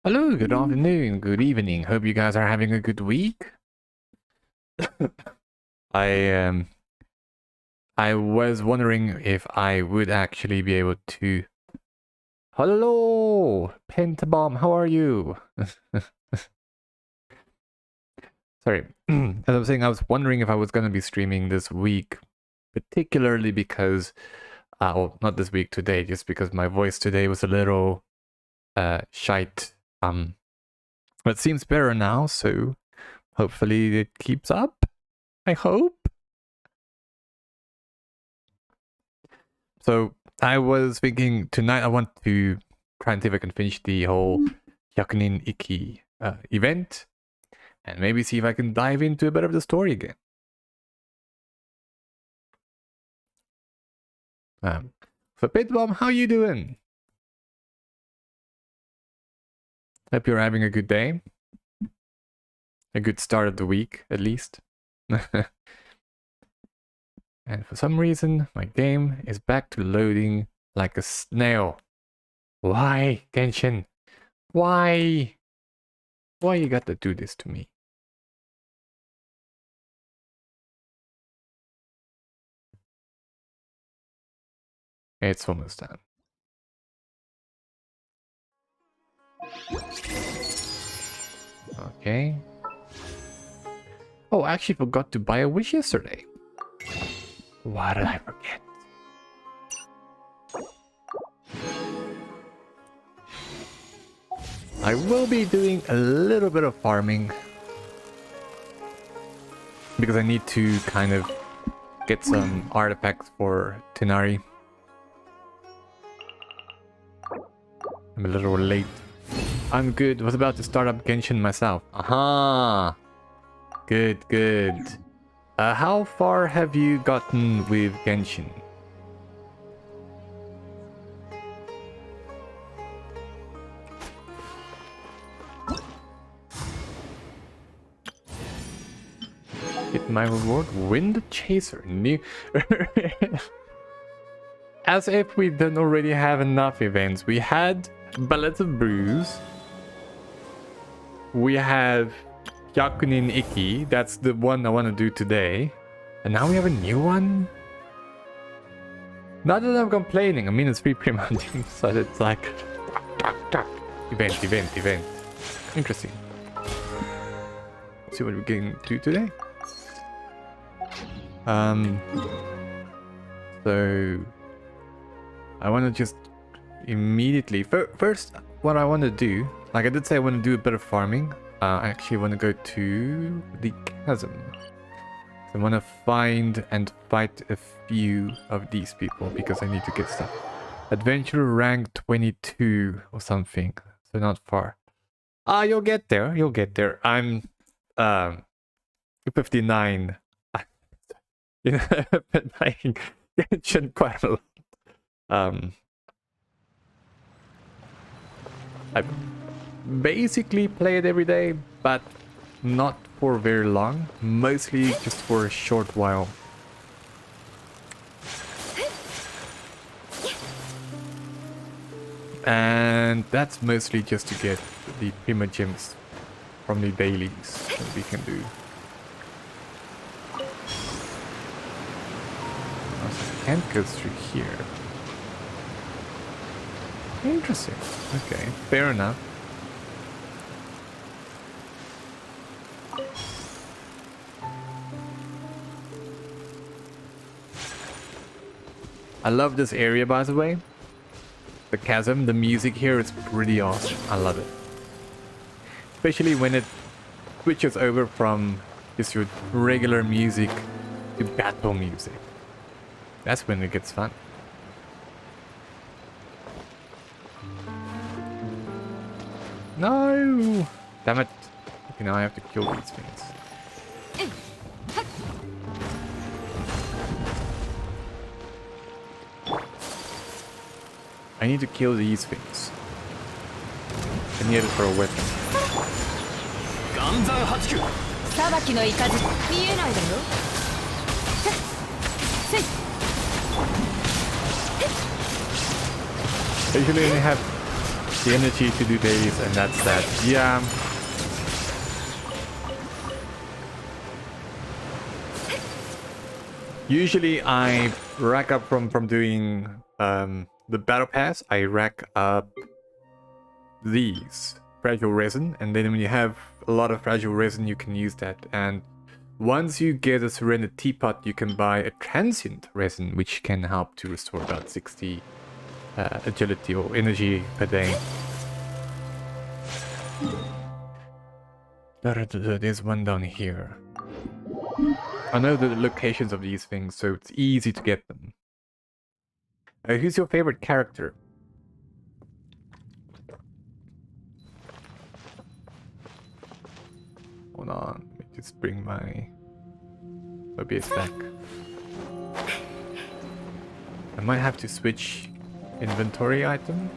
Hello, good afternoon, good evening. Hope you guys are having a good week. I I was wondering if I would actually be able to. Hello, Pentabomb, how are you? Sorry, as I was saying, I was wondering if I was gonna be streaming this week, particularly because, well, not this week, today, just because my voice today was a little shite. But it seems better now, so hopefully it keeps up. I hope. So I was thinking tonight I want to try and see if I can finish the whole Hyakunin Ikki event, and maybe see if I can dive into a bit of the story again. So Pitbomb, how you doing? Hope you're having a good day. A good start of the week, at least. And for some reason, my game is back to loading like a snail. Why, Genshin? Why? Why you got to do this to me? It's almost done. Okay. Oh, I actually forgot to buy a wish yesterday. Why did I forget? I will be doing a little bit of farming because I need to kind of get some artifacts for Tenari. I'm a little late. I'm good. Was about to start up Genshin myself. Aha! Good, good. How far have you gotten with Genshin? Get my reward? Win the Chaser. New. As if we don't already have enough events. We had Ballets of Brews. We have Hyakunin Ikki. That's the one I want to do today. And now we have a new one? Not that I'm complaining. I mean, it's free pre-mounting, so it's like... Event. Interesting. Let's see what we can do today. So... I want to just immediately... First, what I want to do... Like I did say I want to do a bit of farming. I actually want to go to the chasm. So I want to find and fight a few of these people because I need to get stuff. Adventurer rank 22 or something. So not far. You'll get there. You'll get there. I'm 59. You know, I've been playing Genshin quite a lot. I basically play it every day, but not for very long. Mostly just for a short while. And that's mostly just to get the Prima Gems from the dailies that we can do. Also, I can't go through here. Interesting. Okay, fair enough. I love this area, by the way. The chasm, the music here is pretty awesome. I love it. Especially when it switches over from just your regular music to battle music. That's when it gets fun. No! Damn it. Okay, now I have to kill these things. I need to kill these things. I need it for a weapon. I usually only have the energy to do dailies, and that's that. Yeah. Usually I rack up from doing the battle pass, I rack up these fragile resin, and then when you have a lot of fragile resin you can use that. And once you get a surrendered teapot you can buy a transient resin, which can help to restore about 60 agility or energy per day. There's one down here. I know the locations of these things, so it's easy to get them. Who's your favorite character? Hold on, let me just bring my OBS back. I might have to switch inventory item,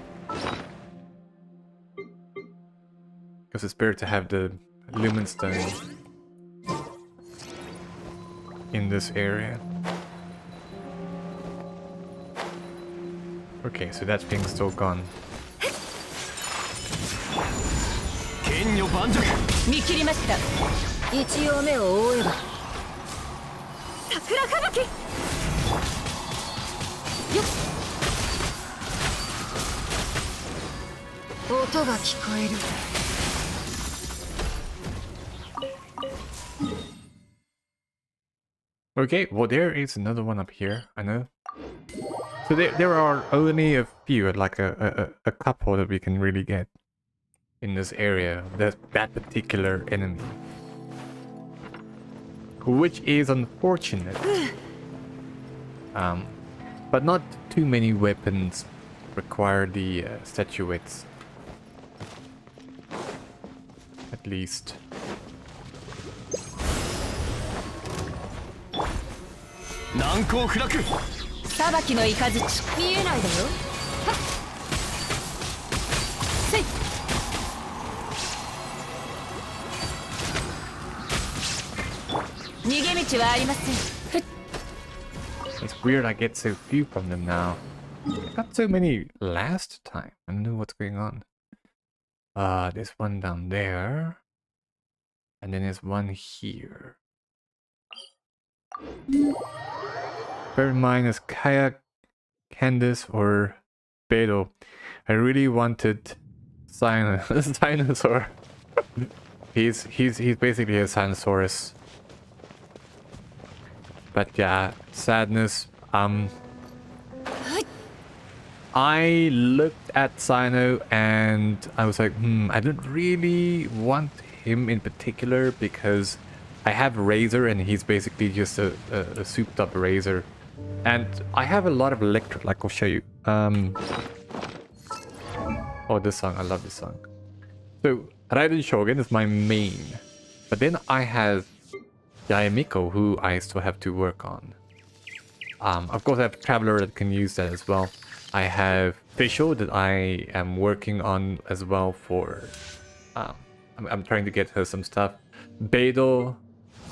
because it's better to have the lumen stone in this area. Okay, so that thing's still gone. Okay, well there is another one up here, I know. So there are only a few, like a couple that we can really get in this area. That particular enemy. Which is unfortunate. But not too many weapons require the statuettes. At least. It's weird I get so few from them now. I got so many last time. I don't know what's going on. There's one down there. And then there's one here. Bear in mind, as Kayak, Candace, or Beto, I really wanted Dinosaur. he's basically a Sinosaurus. But yeah, sadness. I looked at Sino and I was like, I don't really want him in particular because I have Razor and he's basically just a souped up Razor. And I have a lot of electric, like I'll show you. Oh, this song, I love this song. So, Raiden Shogun is my main. But then I have Yaemiko, who I still have to work on. Of course, I have Traveler that can use that as well. I have Fischl that I am working on as well for... I'm trying to get her some stuff. Beidou,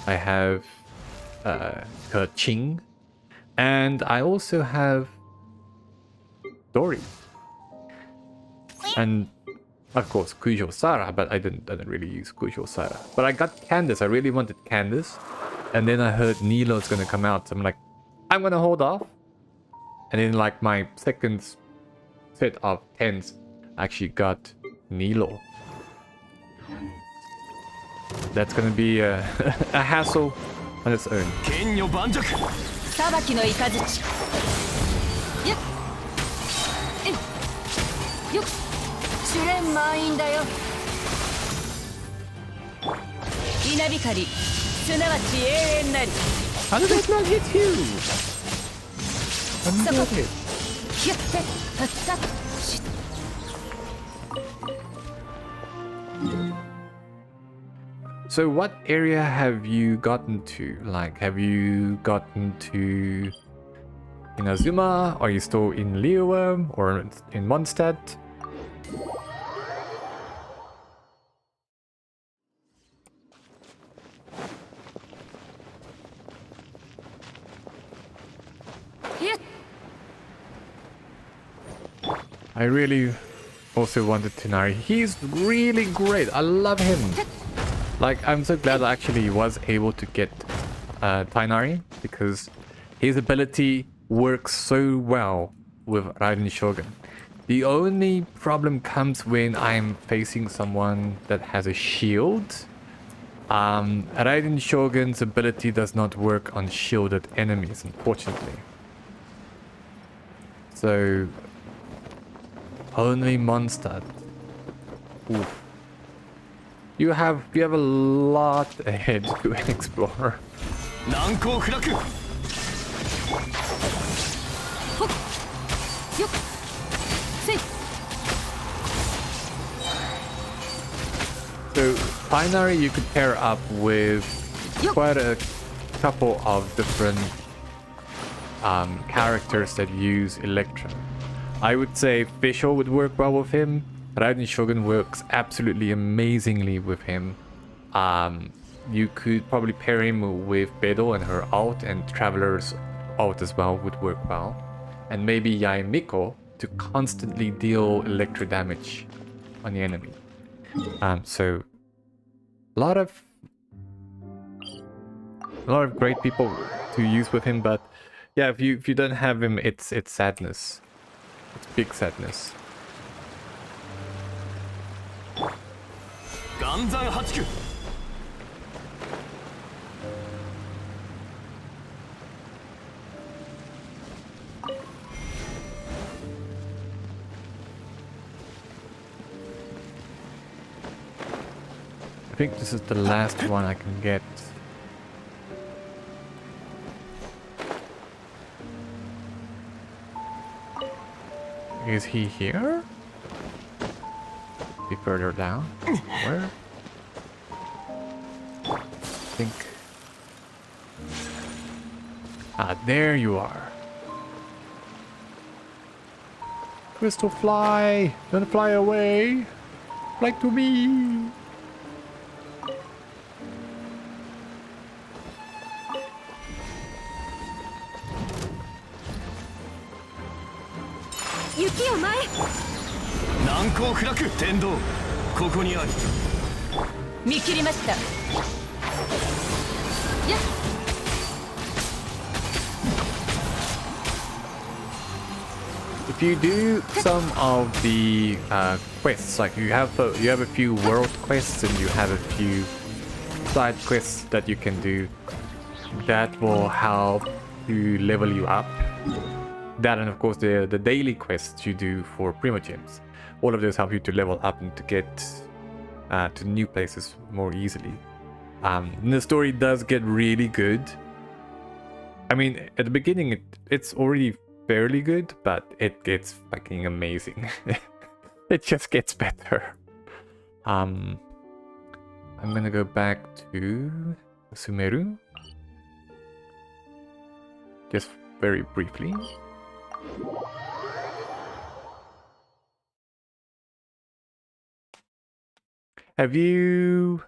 I have her Ching. And I also have Dori. And of course Kujo Sara, but I didn't really use Kujo Sara. But I got Candace, I really wanted Candace. And then I heard Nilo's gonna come out, so I'm like, I'm gonna hold off. And then like my second set of 10s actually got Nilo. That's gonna be a hassle on its own. How did that not hit you? So what area have you gotten to? Like, have you gotten to Inazuma? Are you still in Liyue or in Mondstadt? I really also wanted Tighnari. He's really great. I love him. Like, I'm so glad I actually was able to get Tighnari, because his ability works so well with Raiden Shogun. The only problem comes when I'm facing someone that has a shield. Raiden Shogun's ability does not work on shielded enemies, unfortunately. So, only Mondstadt. Oof. You have a lot ahead to explore. So, Binary you could pair up with quite a couple of different characters that use Electrum. I would say Fischl would work well with him. Raiden Shogun works absolutely amazingly with him. You could probably pair him with Beidou and her ult, and Traveler's ult as well would work well. And maybe Yae Miko to constantly deal electro damage on the enemy. So a lot of great people to use with him, but yeah, if you don't have him, it's sadness. It's big sadness. I think this is the last one I can get. Is he here? Be further down. Where? I think. Ah, there you are. Crystal fly! Don't fly away! Fly to me! If you do some of the quests, like you have a few world quests and you have a few side quests that you can do, that will help to level you up. That, and of course the daily quests you do for Primogems. All of those help you to level up and to get to new places more easily. And the story does get really good. I mean, at the beginning it's already fairly good, but it gets fucking amazing. It just gets better. I'm gonna go back to Sumeru. Just very briefly. Have you...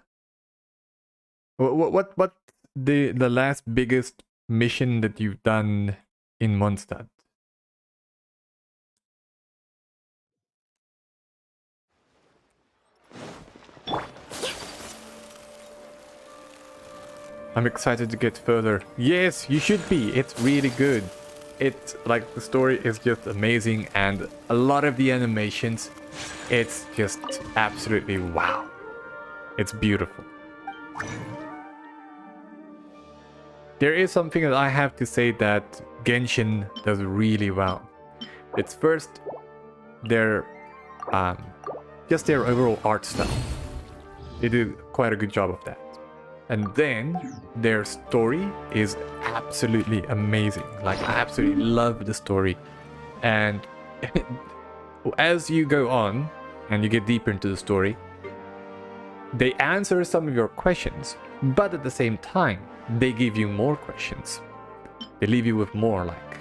What the last biggest mission that you've done in Mondstadt? I'm excited to get further. Yes, you should be. It's really good. It's like the story is just amazing, and a lot of the animations, it's just absolutely wow. It's beautiful. There is something that I have to say that Genshin does really well. It's first their just their overall art style. They do quite a good job of that. And then their story is absolutely amazing. Like, I absolutely love the story. And as you go on and you get deeper into the story, they answer some of your questions, but at the same time, they give you more questions. They leave you with more, like,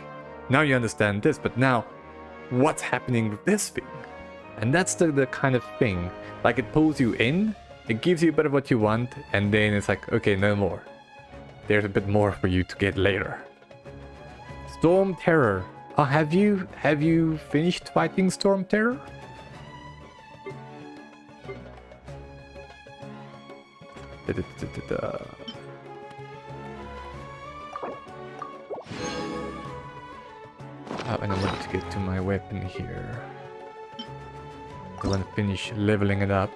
now you understand this, but now what's happening with this thing? And that's the kind of thing, like, it pulls you in. It gives you a bit of what you want, and then it's like, okay, no more. There's a bit more for you to get later. Storm Terror. Oh, have you finished fighting Storm Terror? Da-da-da-da-da. And I want to get to my weapon here. I want to finish leveling it up.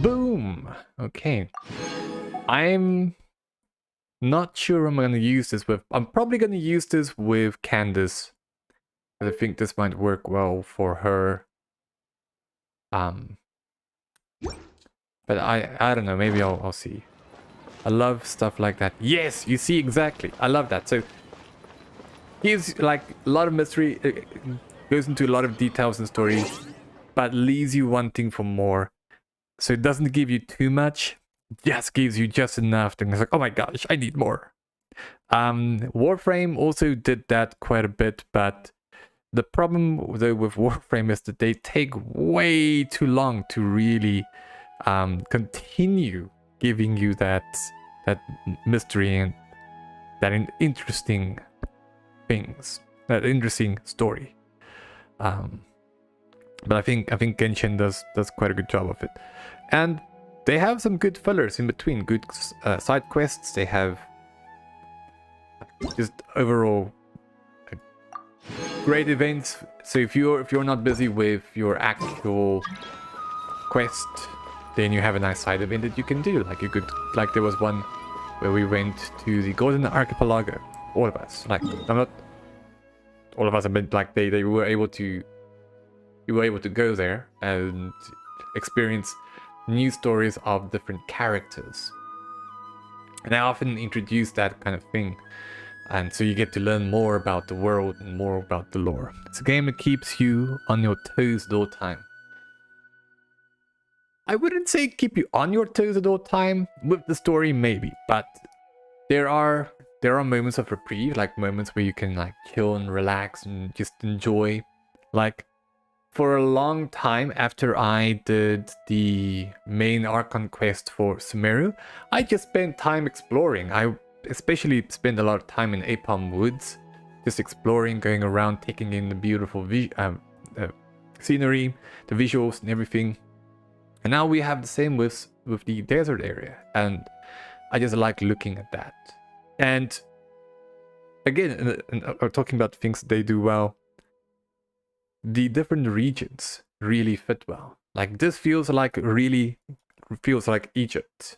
Boom! Okay. I'm not sure I'm going to use this with... I'm probably going to use this with Candace. I think this might work well for her. But I don't know, maybe I'll see. I love stuff like that. Yes, you see, exactly. I love that. So gives like a lot of mystery, goes into a lot of details in story, but leaves you wanting for more. So it doesn't give you too much, just gives you just enough. And it's like, oh my gosh, I need more. Warframe also did that quite a bit, but the problem though with Warframe is that they take way too long to really continue giving you that mystery and that interesting things, that interesting story. But I think Genshin does quite a good job of it, and they have some good fillers in between, good side quests. They have just overall great events. So if you're not busy with your actual quest, then you have a nice side event that you can do. Like you could, like there was one where we went to the Golden Archipelago. All of us, like I'm not. All of us have been like they were able to. You were able to go there and experience new stories of different characters. And I often introduce that kind of thing. And so you get to learn more about the world and more about the lore. It's a game that keeps you on your toes the whole time. I wouldn't say keep you on your toes the whole time. With the story, maybe. But there are moments of reprieve, like moments where you can like chill and relax and just enjoy. Like, for a long time after I did the main Archon quest for Sumeru, I just spent time exploring. I especially spent a lot of time in Apalm Woods, just exploring, going around, taking in the beautiful scenery, the visuals and everything. And now we have the same with the desert area, and I just like looking at that. And again, talking about things they do well, the different regions really fit well. Like this feels like Egypt.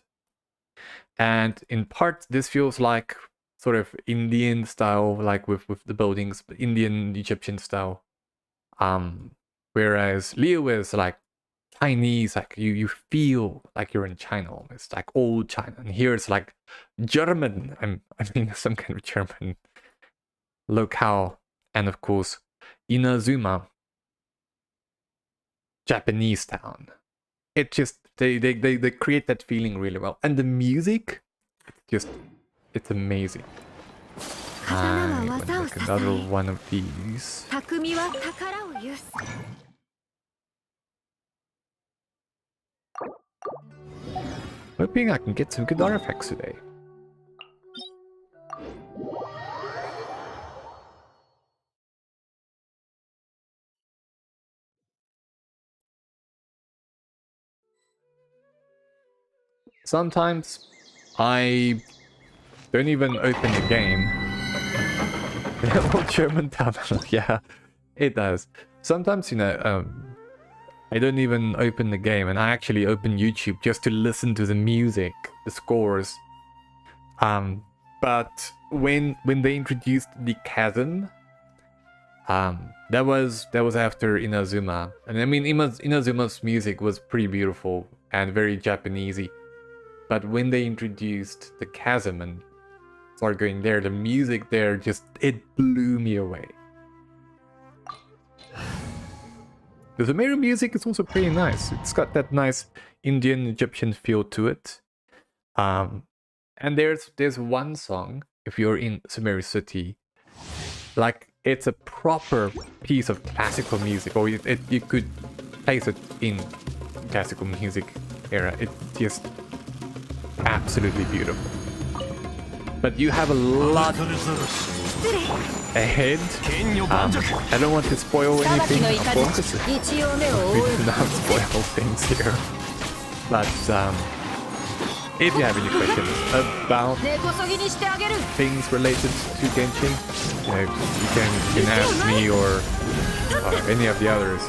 And in part, this feels like sort of Indian style, like with the buildings, but Indian Egyptian style. Whereas Leo is like Chinese, like you feel like you're in China almost, like old China. And here it's like German. I mean some kind of German locale. And of course, Inazuma, Japanese town. It just they create that feeling really well, and the music, it's amazing. I want to make another one of these. Hoping I can get some good artifacts today. Sometimes I don't even open the game. Old German terminal, yeah, it does. Sometimes, you know, I don't even open the game, and I actually open YouTube just to listen to the music, the scores. But when they introduced the chasm, that was after Inazuma, and I mean Inazuma's music was pretty beautiful and very Japanesey. But when they introduced the chasm and started going there, the music there it blew me away. The Sumeru music is also pretty nice. It's got that nice Indian Egyptian feel to it. And there's one song, if you're in Sumeru City, like it's a proper piece of classical music, or you could place it in classical music. era. It's just absolutely beautiful. But you have a lot ahead. I don't want to spoil anything, of course. We do not spoil things here. But if you have any questions about things related to Genshin, you can ask me or any of the others,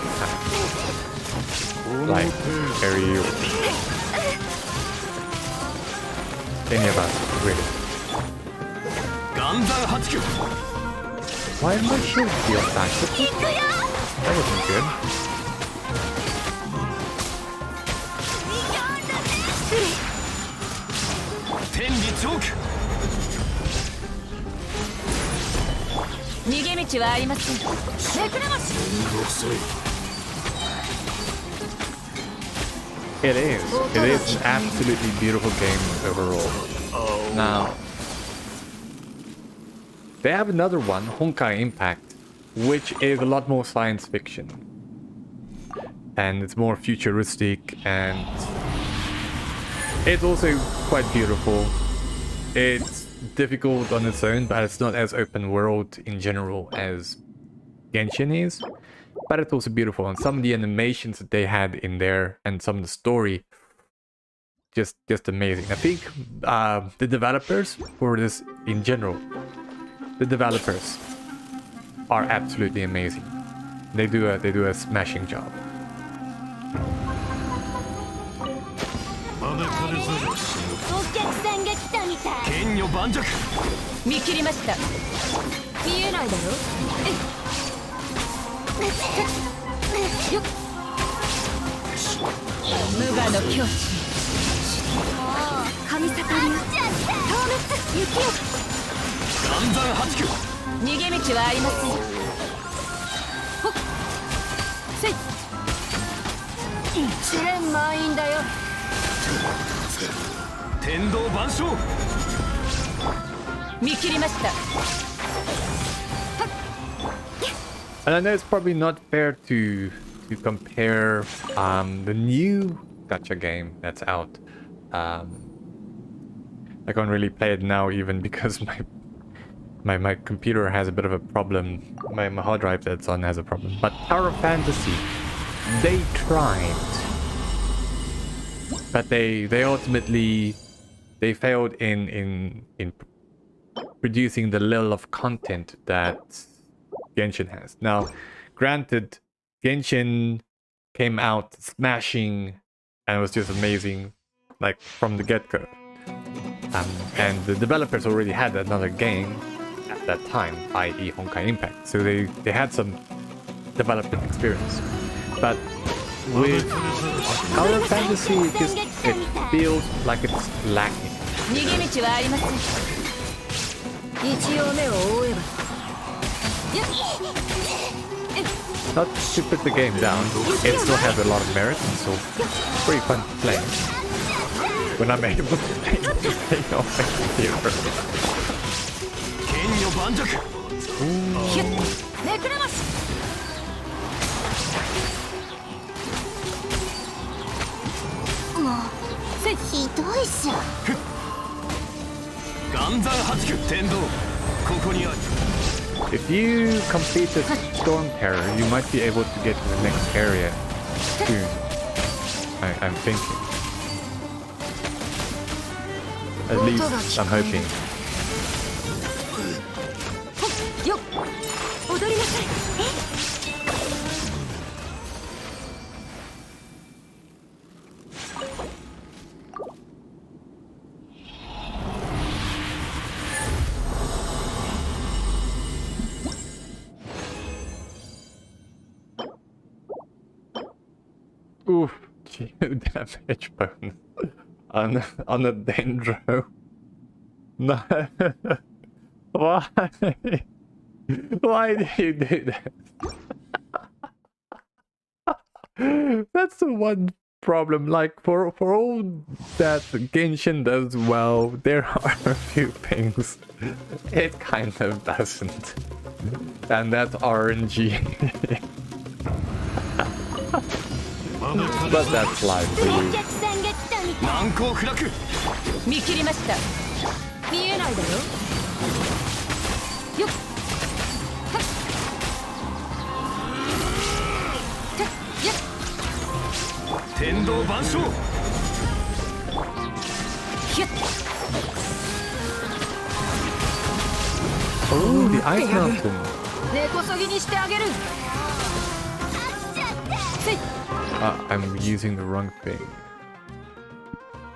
like Harry or any of us, really. Why did my shield feel back? That wasn't good. It is an absolutely beautiful game overall. Now, they have another one, Honkai Impact, which is a lot more science fiction. And it's more futuristic, and it's also quite beautiful. It's difficult on its own, but it's not as open world in general as Genshin is. But it's also beautiful, and some of the animations that they had in there and some of the story, just amazing. I think the developers for this in general, the developers are absolutely amazing. They do a smashing job. And I know it's probably not fair to compare the new gacha game that's out. I can't really play it now even because my computer has a bit of a problem. My hard drive that's on has a problem. But Tower of Fantasy, they tried, but they ultimately failed in producing the level of content that Genshin has. Now, granted, Genshin came out smashing and it was just amazing, like from the get-go. And the developers already had another game at that time, i.e. Honkai Impact. So they had some development experience. But with Tower of Fantasy, it feels like it's lacking. Not to put the game down, it still has a lot of merit and so pretty fun to play. When I'm able to play on my computer. If you complete the Storm Terror, you might be able to get to the next area soon. I'm thinking. At least, I'm hoping. Oof, damage bonus on a Dendro. No. Why? Why do you do that? That's the one problem. Like for all that Genshin does well, there are a few things it kind of doesn't. And that's RNG. But that's life for you. 難攻不落。見切りました。見えないだろ。よっ。はっ。やっ。天道万象。ひゅっ。Oh, the ice mountain. 根こそぎにしてあげる。I'm using the wrong thing.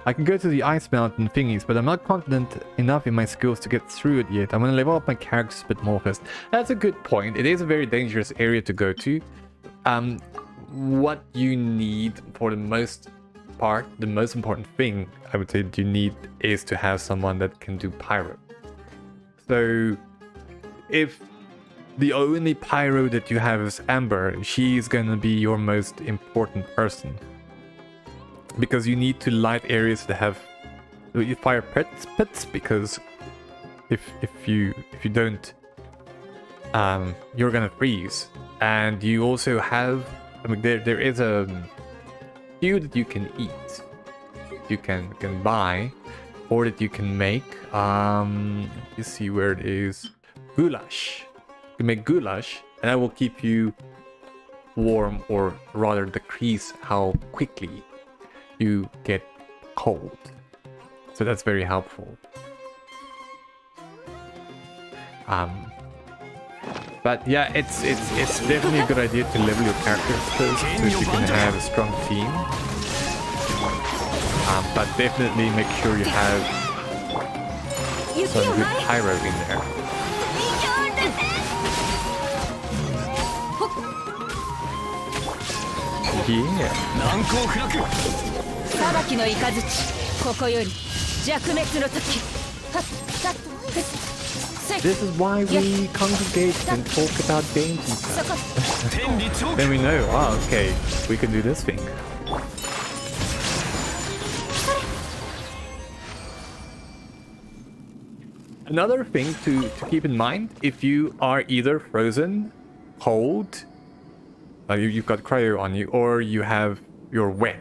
I can go to the ice mountain thingies, but I'm not confident enough in my skills to get through it yet. I'm gonna level up my characters a bit more first. That's a good point. It is a very dangerous area to go to. What you need for the most part, the most important thing I would say that you need is to have someone that can do pyro. So if the only pyro that you have is Amber, she's gonna be your most important person. Because you need to light areas that have fire pits, because if you don't, you're gonna freeze. And you also have, I mean, there is a few that you can eat, you can buy, or that you can make. You see where it is, goulash. You make goulash, and that will keep you warm, or rather decrease how quickly you get cold. So that's very helpful. But yeah, it's definitely a good idea to level your characters first, so that you can have a strong team. But definitely make sure you have some good pyro in there. Yeah. 難攻不落。裁きの雷、ここより弱滅の時。はっはっ。This is why we congregate and talk about games and stuff. 天理長。 Then we know, oh, okay, we can do this thing. Another thing to keep in mind, if you are either frozen, cold, you've got cryo on you, or you're wet,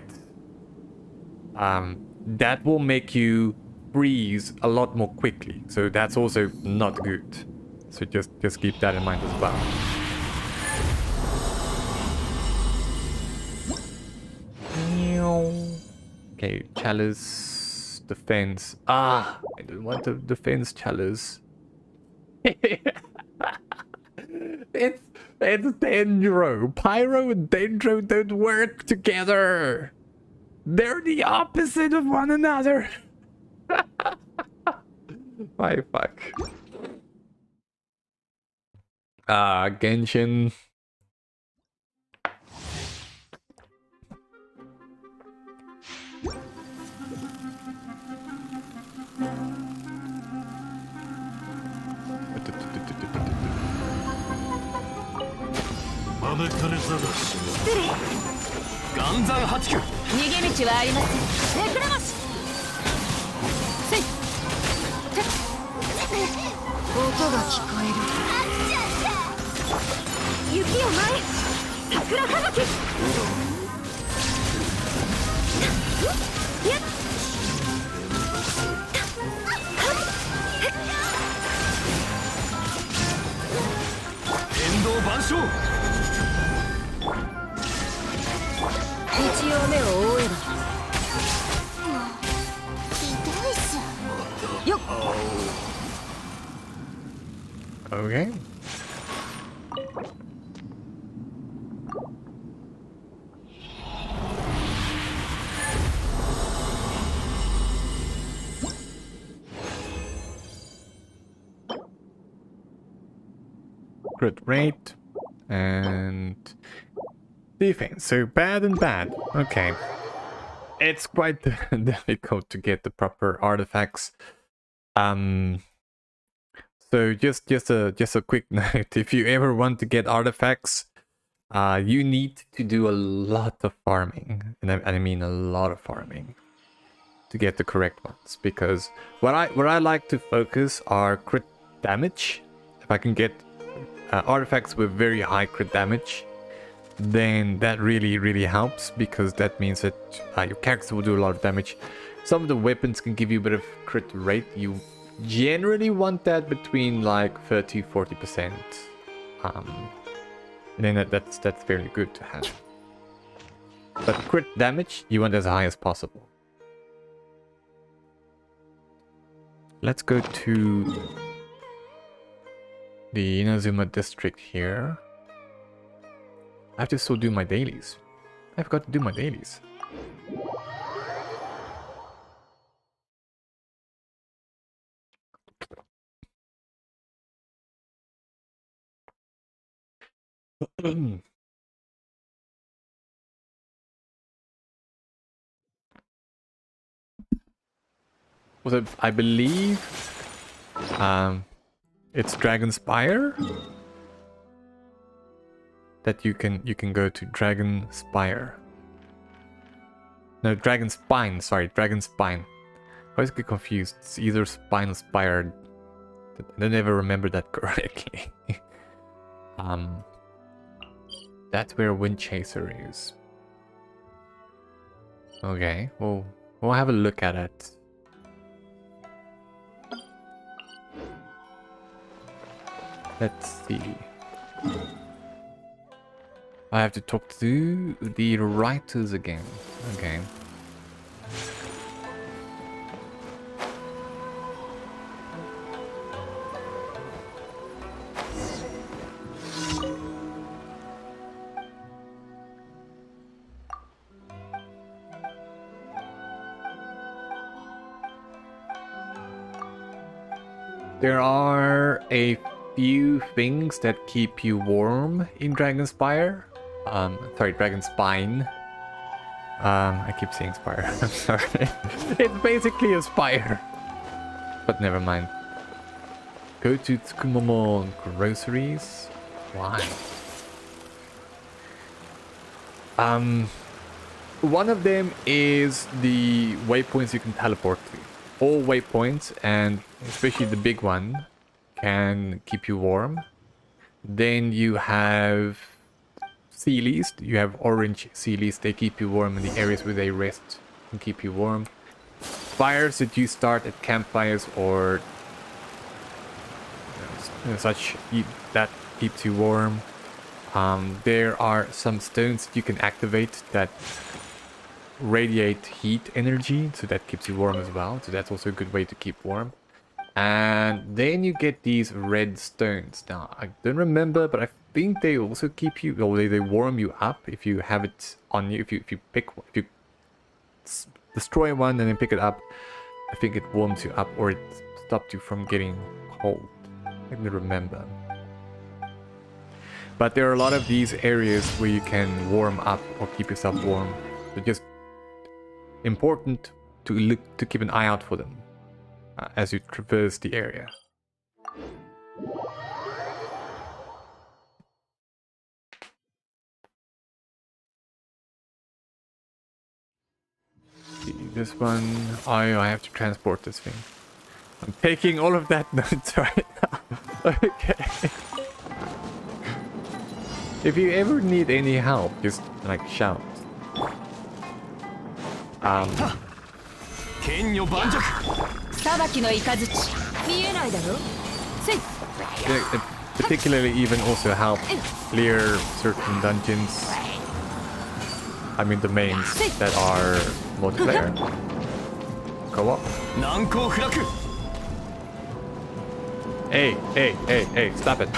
that will make you freeze a lot more quickly. So that's also not good. So just keep that in mind as well. Okay, chalice, defense. I don't want the defense chalice. It's Dendro. Pyro and Dendro don't work together. They're the opposite of one another. My fuck. Genshin. Okay. Crit rate and defense. So bad and bad. Okay. It's quite difficult to get the proper artifacts. So just a quick note: if you ever want to get artifacts, you need to do a lot of farming, and I mean a lot of farming, to get the correct ones. Because what I like to focus are crit damage. If I can get artifacts with very high crit damage, then that really helps, because that means that your character will do a lot of damage. Some of the weapons can give you a bit of crit rate. You generally want that between like 30-40%. And then that's fairly good to have. But crit damage, you want as high as possible. Let's go to the Inazuma district here. I have to still do my dailies. I forgot to do my dailies. So I believe it's Dragon Spire that you can go to. Dragon Spire. No, Dragon Spine. Sorry, Dragon Spine. I always get confused. It's either Spine or Spire. I never remember that correctly. That's where Wind Chaser is. Okay, we'll have a look at it. Let's see. I have to talk to the writers again. Okay. There are a few things that keep you warm in Dragon Spire. Sorry, Dragon Spine. I keep saying Spire. I'm sorry. It's basically a spire. But never mind. Go to Tsukumomo Groceries. Why? One of them is the waypoints you can teleport to. All waypoints, and especially the big one, can keep you warm. Then you have Sealies. You have orange Sealies. They keep you warm in the areas where they rest and keep you warm. Fires that you start at campfires or such, that keeps you warm. There are some stones that you can activate that radiate heat energy, so that keeps you warm as well. So that's also a good way to keep warm. And then you get these red stones. Now, I don't remember, but I think they also keep you, or they warm you up if you have it on you. If you destroy one and then pick it up, I think it warms you up, or it stops you from getting cold. I don't remember. But there are a lot of these areas where you can warm up or keep yourself warm. So just important to keep an eye out for them as you traverse the area. This one, oh, I have to transport this thing. I'm taking all of that notes right now. Okay. If you ever need any help, just like shout. It particularly even also help clear certain dungeons. I mean the mains that are multiplayer. Co-op. Hey, stop it.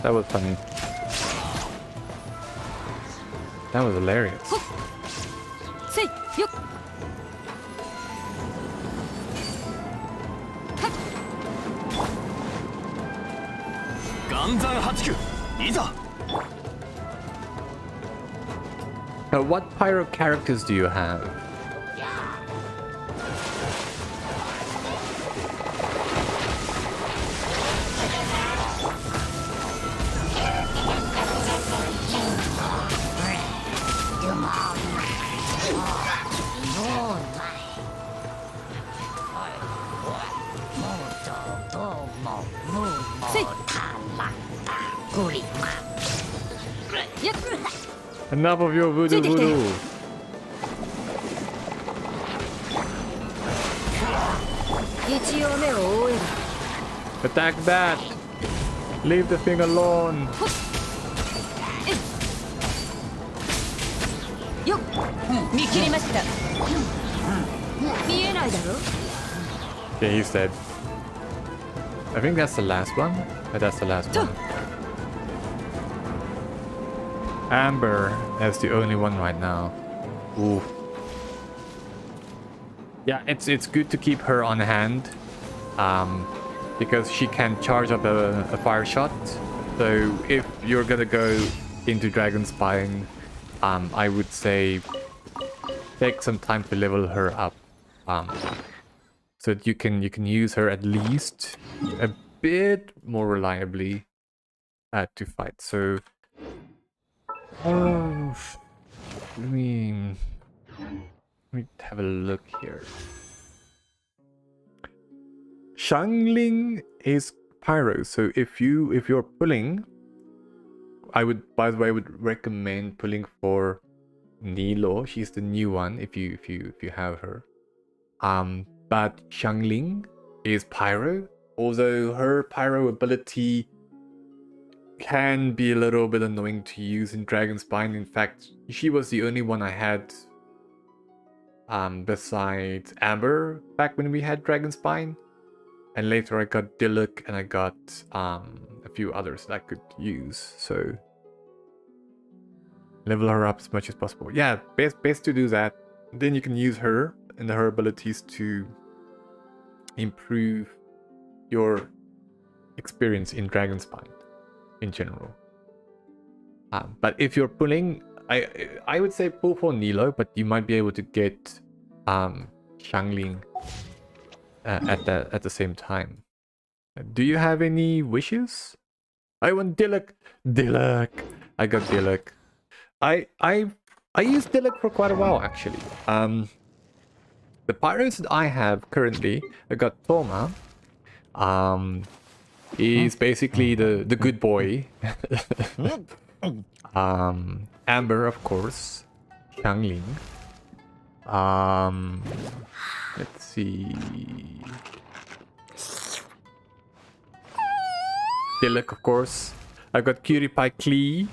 That was funny. That was hilarious. What pyro characters do you have? せいゴリやっ Enough of your voodoo ついてきて。 voodoo. 一応目を覆える Attack that. Leave the thing alone. よっ見切りました見えないだろ Yeah, he's dead. I think that's the last one. That's the last one. Amber is the only one right now. Ooh. Yeah, it's good to keep her on hand, because she can charge up a fire shot. So if you're gonna go into Dragon Spine, I would say take some time to level her up, so that you can use her at least a bit more reliably to fight. So, let me have a look here. Xiangling is pyro, so if you're pulling, I would recommend pulling for Nilo. She's the new one if you have her. But Xiangling is pyro, although her pyro ability can be a little bit annoying to use in Dragon Spine. In fact, she was the only one I had besides Amber back when we had Dragon Spine. And later I got Diluc and I got a few others that I could use. So level her up as much as possible. Yeah, best to do that. Then you can use her and her abilities to improve your experience in Dragon Spine in general. But if you're pulling, I would say pull for Nilo, but you might be able to get Xiangling at the same time. Do you have any wishes? I want Diluc. Diluc. I got Diluc. I used Diluc for quite a while actually. The pyros that I have currently, I got Toma. He's basically the good boy. Amber, of course. Xiangling. Let's see. Diluc, of course. I got Cutie Pie Klee.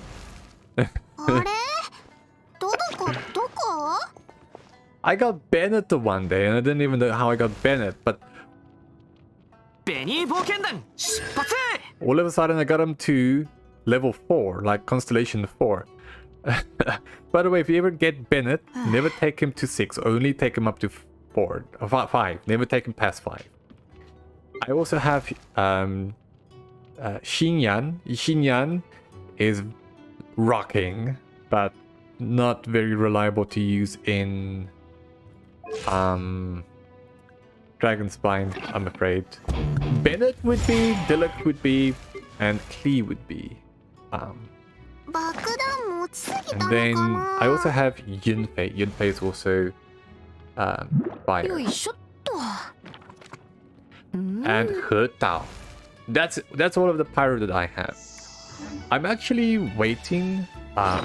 I got Bennett the one day, and I didn't even know how I got Bennett, but all of a sudden I got him to level 4, like Constellation 4. By the way, if you ever get Bennett, never take him to 6, only take him up to 4 or 5. Never take him past 5. I also have Xinyan. Xinyan is rocking, but not very reliable to use in Dragon Spine, I'm afraid. Bennett would be, Diluc would be, and Klee would be. And then I also have Yunfei. Yunfei is also fire. And He Tao. That's all of the pyro that I have. I'm actually waiting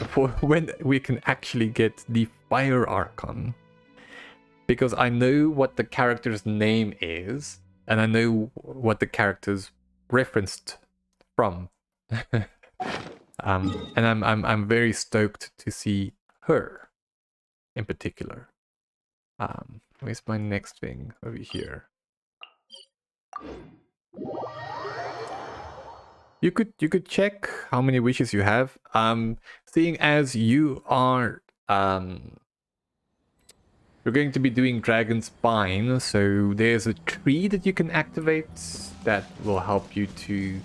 for when we can actually get the Fire Archon, because I know what the character's name is, and I know what the character's referenced from. And I'm very stoked to see her in particular. Where's my next thing over here? You could check how many wishes you have. Seeing as you are you're going to be doing Dragon Spine, so there's a tree that you can activate that will help you to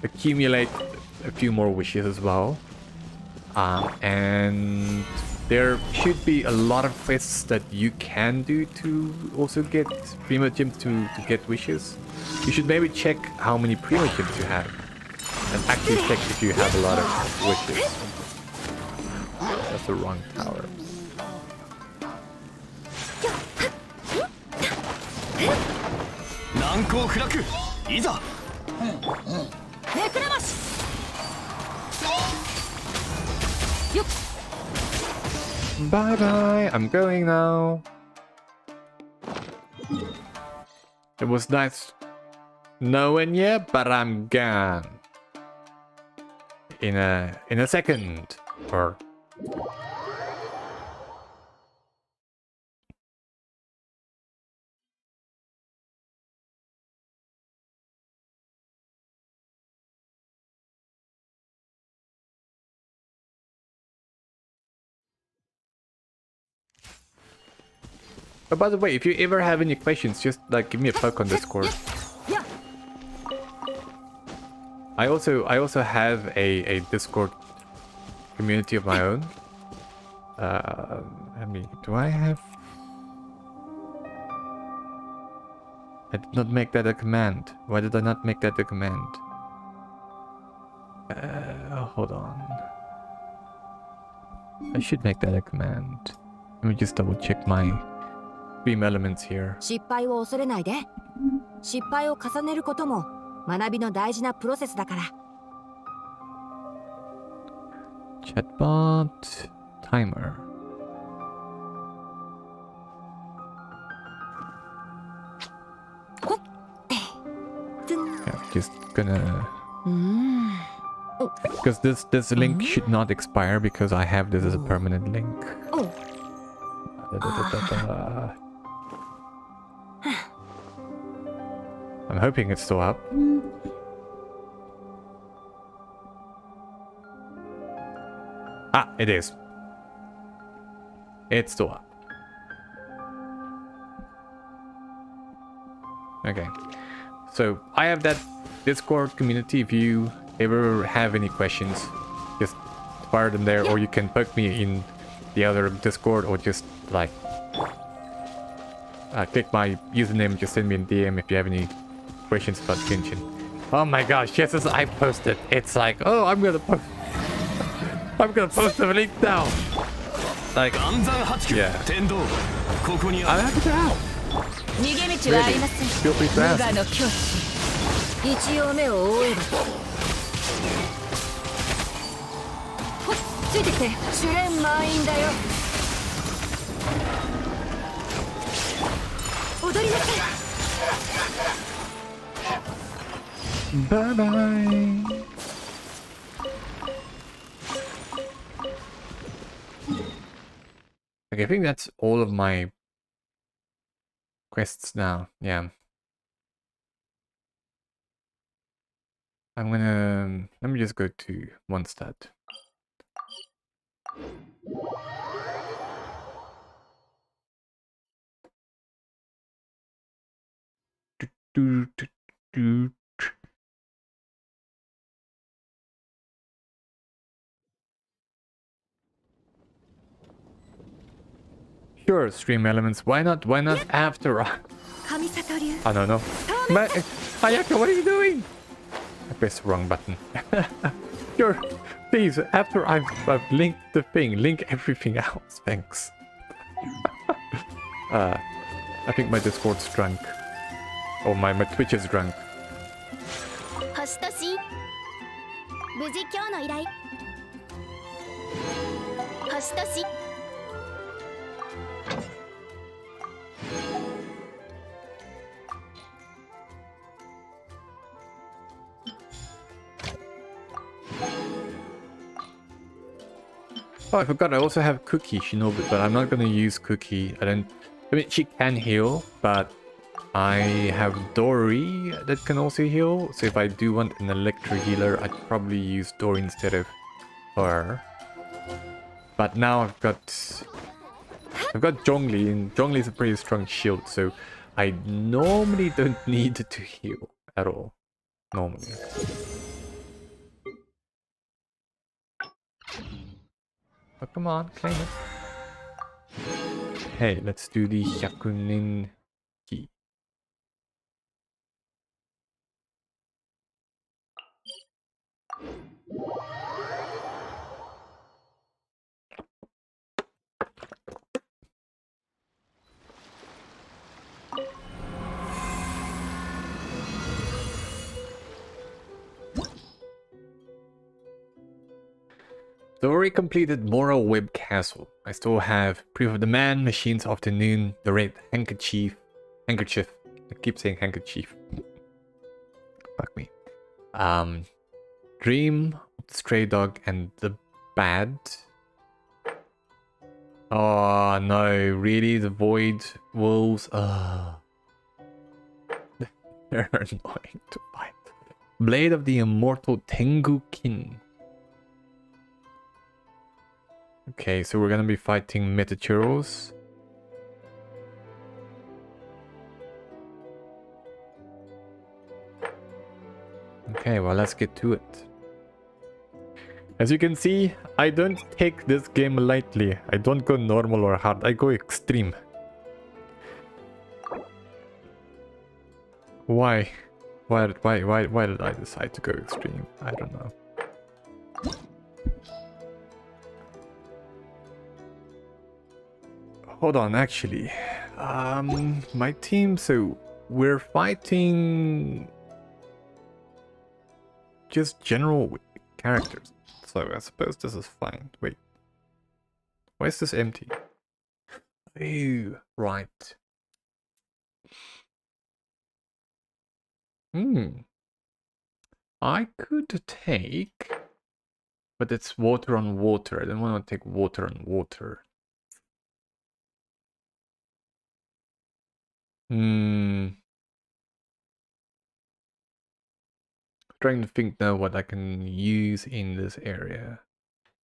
accumulate a few more wishes as well. And there should be a lot of quests that you can do to also get Primogems to get wishes. You should maybe check how many Primogems you have and actually check if you have a lot of wishes. That's the wrong tower. めくらましよっ Bye bye. I'm going now. It was nice knowing you, but I'm gone. In a second. Or oh, by the way, if you ever have any questions, just like give me a poke on Discord. Yeah. I also have a Discord community of my own. I mean, do I have? I did not make that a command. Why did I not make that a command? Hold on. I should make that a command. Let me just double check my stream elements here. 失敗を恐れないで。失敗を重ねることも学びの大事なプロセスだから。Chatbot timer. Yeah, just gonna. Because this link should not expire because I have this as a permanent link. I'm hoping it's still up. Ah, it is. It's still up. Okay. So I have that Discord community. If you ever have any questions, just fire them there, or you can poke me in the other Discord, or just like click my username, just send me a DM if you have any questions about Genshin. Oh my gosh, yes, as I posted, it's like, oh, I'm gonna post the link now. Like, yeah. I'm happy to help. 逃げ道はありません Feel free to 無 ask. 我の境地一応目を覆えば。ほっついてきて試練満員だよ。踊りなさい Bye bye. Okay, I think that's all of my quests now. Yeah. I'm gonna... Let me just go to one stat. Sure, stream elements. Why not? Why not after? 神里流 I don't know. Ayaka, what are you doing? I pressed the wrong button. Sure, please. After I've linked the thing, link everything else. Thanks. I think my Discord's drunk. Or my Twitch is drunk. 星とし無事今日の依頼星とし Oh, I forgot. I also have Cookie Shinobu, but I'm not gonna use Cookie. I mean, she can heal, but I have Dory that can also heal. So if I do want an Electro healer, I'd probably use Dory instead of her. But now I've got Zhongli, and Zhongli is a pretty strong shield, so I normally don't need to heal at all. Normally. Oh, come on, claim it. Hey, let's do the Hyakunin Ikki. Story completed Moral Web Castle. I still have Proof of the Man, Machines Afternoon, The Red Handkerchief. Handkerchief. I keep saying handkerchief. Fuck me. Dream, Stray Dog, and The Bad. Oh no, really? The Void Wolves? They're annoying to fight. Blade of the Immortal Tengu Kin. Okay, so we're gonna be fighting Metachuros. Okay, well, let's get to it. As you can see, I don't take this game lightly. I don't go normal or hard, I go extreme. Why? Why did I decide to go extreme? I don't know. Hold on, actually. My team, so we're fighting just general characters. So I suppose this is fine. Wait. Why is this empty? Oh, right. I could take... But it's water on water. I don't want to take water on water. Trying to think now what I can use in this area.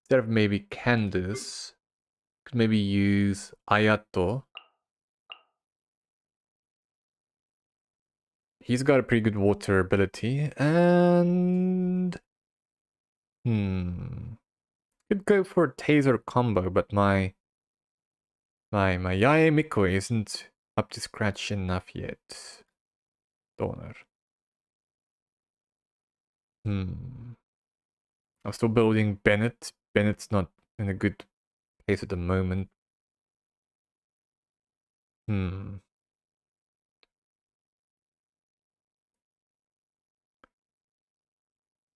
Instead of maybe Candace, could maybe use Ayato. He's got a pretty good water ability, and could go for a taser combo, but my Yae Miko isn't up to scratch enough yet. Donor. I'm still building Bennett. Bennett's not in a good place at the moment. In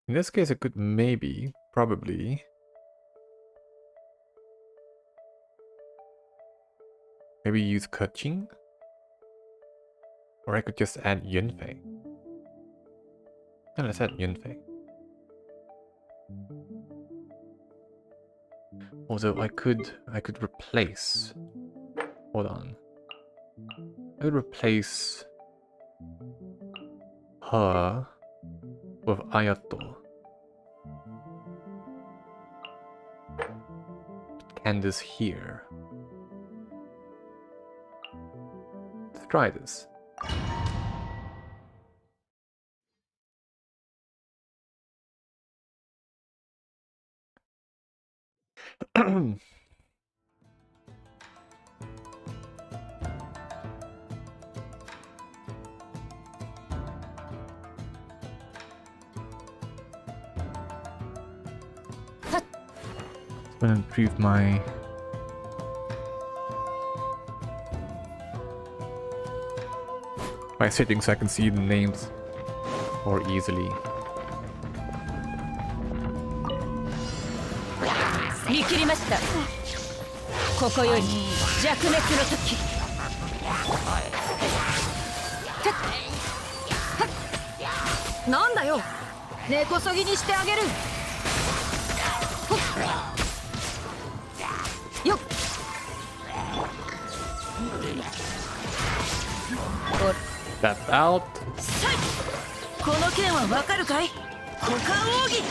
this case, I could maybe, probably... Maybe use Keqing? Or I could just add Yunfei. Yeah, let's add Yunfei. Although I could replace... Hold on. I would replace her with Ayato. Candace here. Let's try this. I'm gonna improve my settings so I can see the names more easily. 見切りました。ここより弱滅の時。なんだよ、根こそぎにしてあげる。よっ。That's out. この件はわかるかい？股間奥義。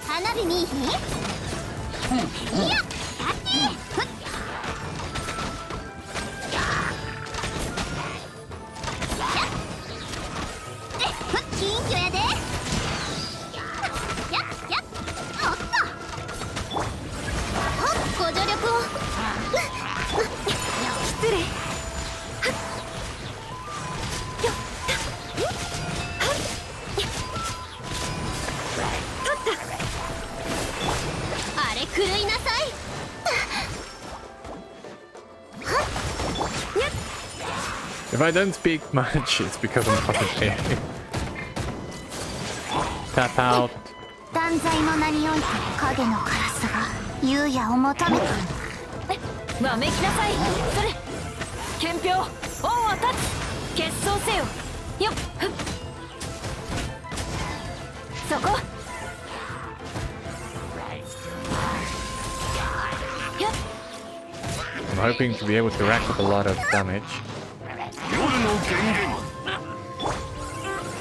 花火見いひん？いや、金魚やで。やっ、おっと。ご助力を。失礼。あれ狂いなさい。If I don't speak much, it's because I'm fucking AFK. Tap out. 断罪の名において影のカラス。さが優也を求めてわめきなさい。それ憲兵恩を断つ。決闘せよ。よっふっそこ。よっ I'm hoping to be able to rack up a lot of damage. 夜の権限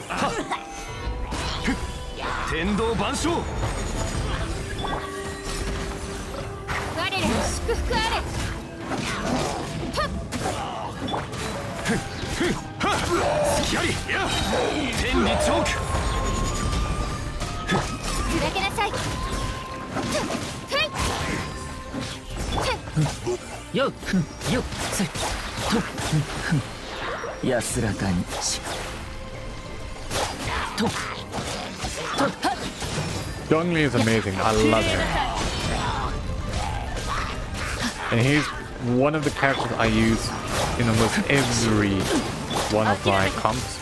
はっふっ天道万象我らの祝福あれ。隙ありや天理チョーク砕けなさいよっよっせっと安らかにしと Gongli is amazing. I love him. And he's one of the characters I use in almost every one of my comps.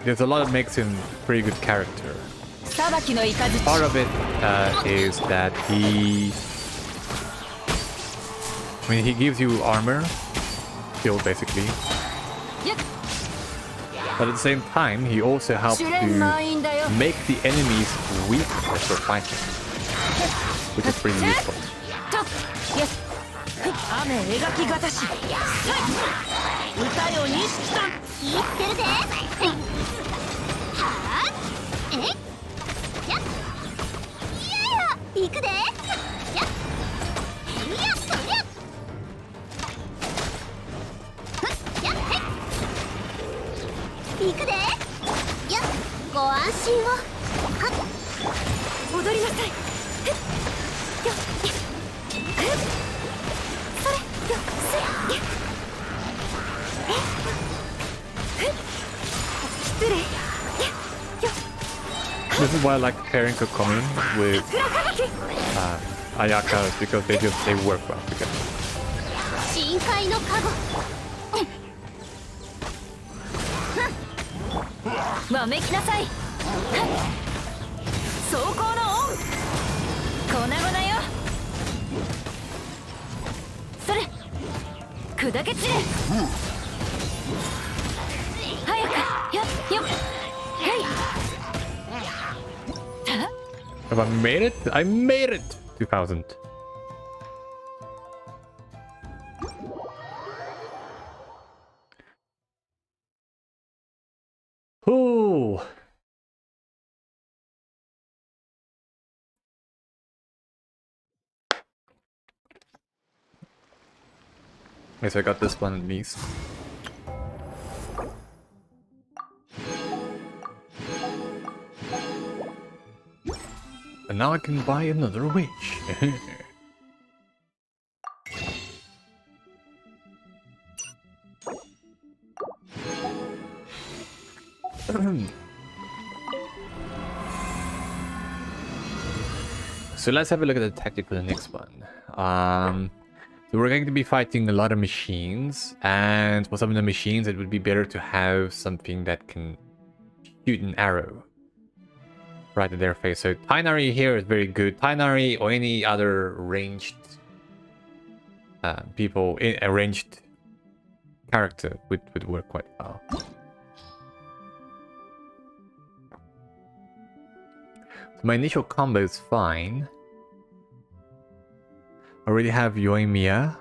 There's a lot that makes him a pretty good character. 裁きの雷。 Part of it is that he gives you armor, skill basically. But at the same time, he also helps 試練 to 満員だよ。 make the enemies weak for fighting, which is pretty useful. とよし。雨描きがたし。歌よ錦さん。言ってるぜはあえやっいや行くでやっいやそりゃふっやっへい行くでやっご安心をはっ踊りなさい。ふっよっふっそれよっすやっ失礼 This is why I like pairing Hyakunin with Ayaka, because they work well together. 深海のカゴわめきなさい。走行のオン。粉々よ。それ砕け散れ。早くよっよっ。へい。 Have I made it? I made it! 2000. Ooh. Guess I got this one at least. And now I can buy another witch. So let's have a look at the tactic for the next one. So we're going to be fighting a lot of machines, and for some of the machines it would be better to have something that can shoot an arrow right at their face. So Tainari here is very good. Tainari or any other ranged people, a ranged character would work quite well. So my initial combo is fine. I already have Yoimiya.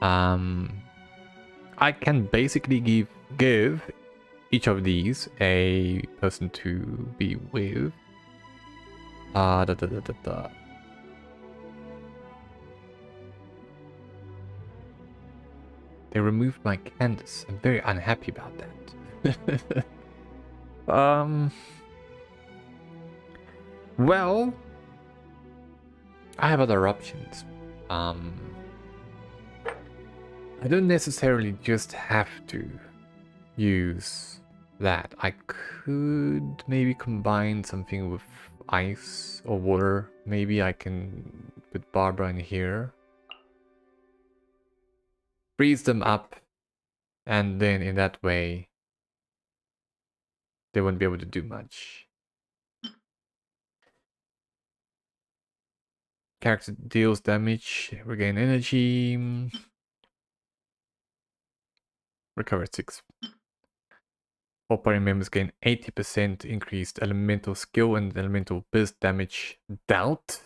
I can basically give each of these a person to be with. They removed my Candace. I'm very unhappy about that. Well, I have other options. I don't necessarily just have to use that. I could maybe combine something with ice or water. Maybe I can put Barbara in here, freeze them up, and then in that way they won't be able to do much. Character deals damage, regain energy, recover 6. All party members gain 80% increased elemental skill and elemental burst damage dealt.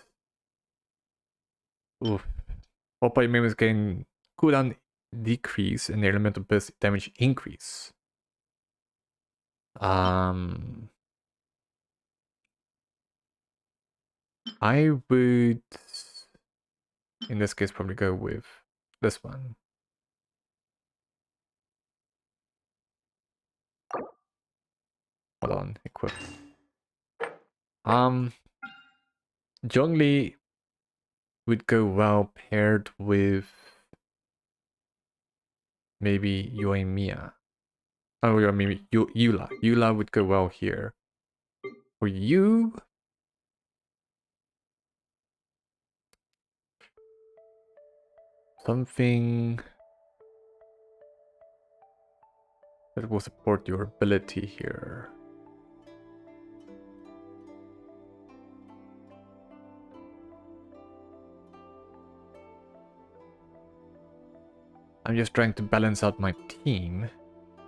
Oof. All party members gain cooldown decrease and their elemental burst damage increase. I would, in this case, probably go with this one. Hold on, equip. Zhongli would go well paired with maybe Yoimiya. Oh, or maybe Eula. Eula would go well here. For you, something that will support your ability here. I'm just trying to balance out my team.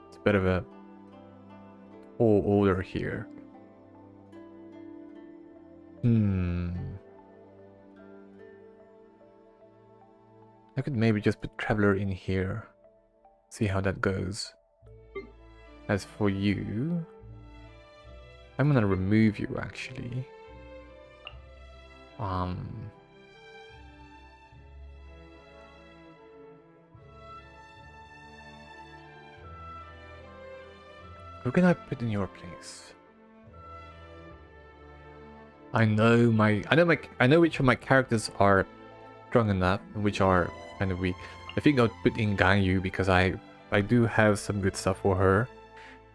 It's a bit of a tall order here. I could maybe just put Traveler in here. See how that goes. As for you, I'm gonna remove you actually. Who can I put in your place? I know which of my characters are strong enough and which are kind of weak. I think I'll put in Ganyu because I do have some good stuff for her.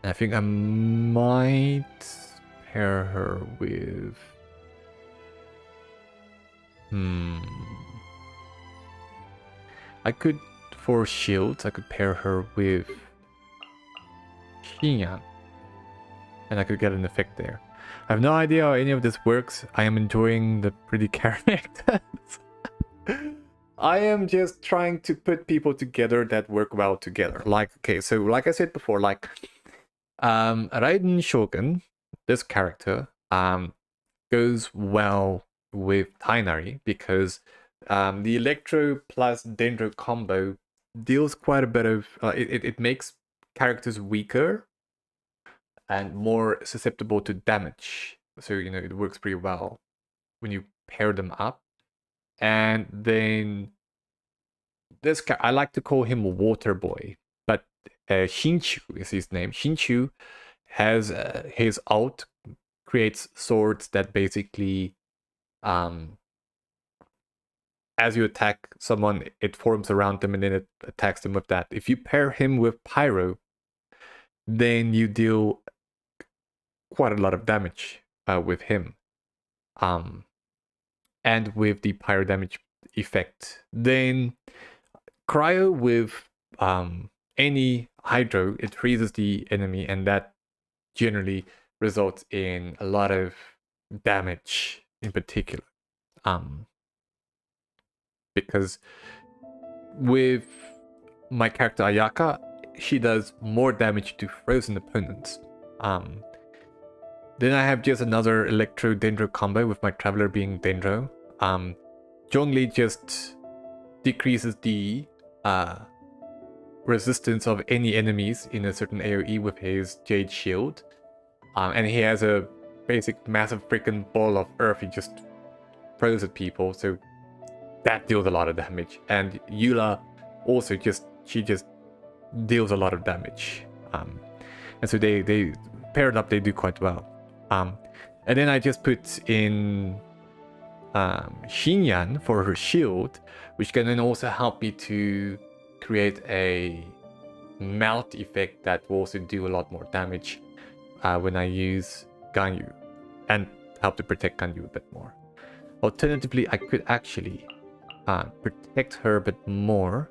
And I think I might pair her with I could, for shields, I could pair her with Xinyan. And I could get an effect there. I have no idea how any of this works. I am enjoying the pretty characters. I am just trying to put people together that work well together. Like, okay, so like I said before, like Raiden Shogun, this character, goes well with Tainari because the Electro plus Dendro combo deals quite a bit of it makes characters weaker and more susceptible to damage. So, you know, it works pretty well when you pair them up. And then this guy, I like to call him Water Boy, but Shinchu is his name. Shinchu has his ult creates swords that basically, as you attack someone, it forms around them and then it attacks them with that. If you pair him with Pyro, then you deal quite a lot of damage with him. And with the pyro damage effect. Then cryo with any hydro, it freezes the enemy and that generally results in a lot of damage in particular. Because with my character Ayaka, she does more damage to frozen opponents. Then I have just another Electro Dendro combo with my Traveler being Dendro. Zhongli just decreases the resistance of any enemies in a certain AoE with his Jade Shield. And he has a basic massive freaking ball of earth he just throws at people, so that deals a lot of damage. And Eula also she just deals a lot of damage. And so they paired up, they do quite well. And then I just put in Xinyan for her shield, which can then also help me to create a melt effect that will also do a lot more damage when I use Ganyu, and help to protect Ganyu a bit more. Alternatively, I could actually protect her a bit more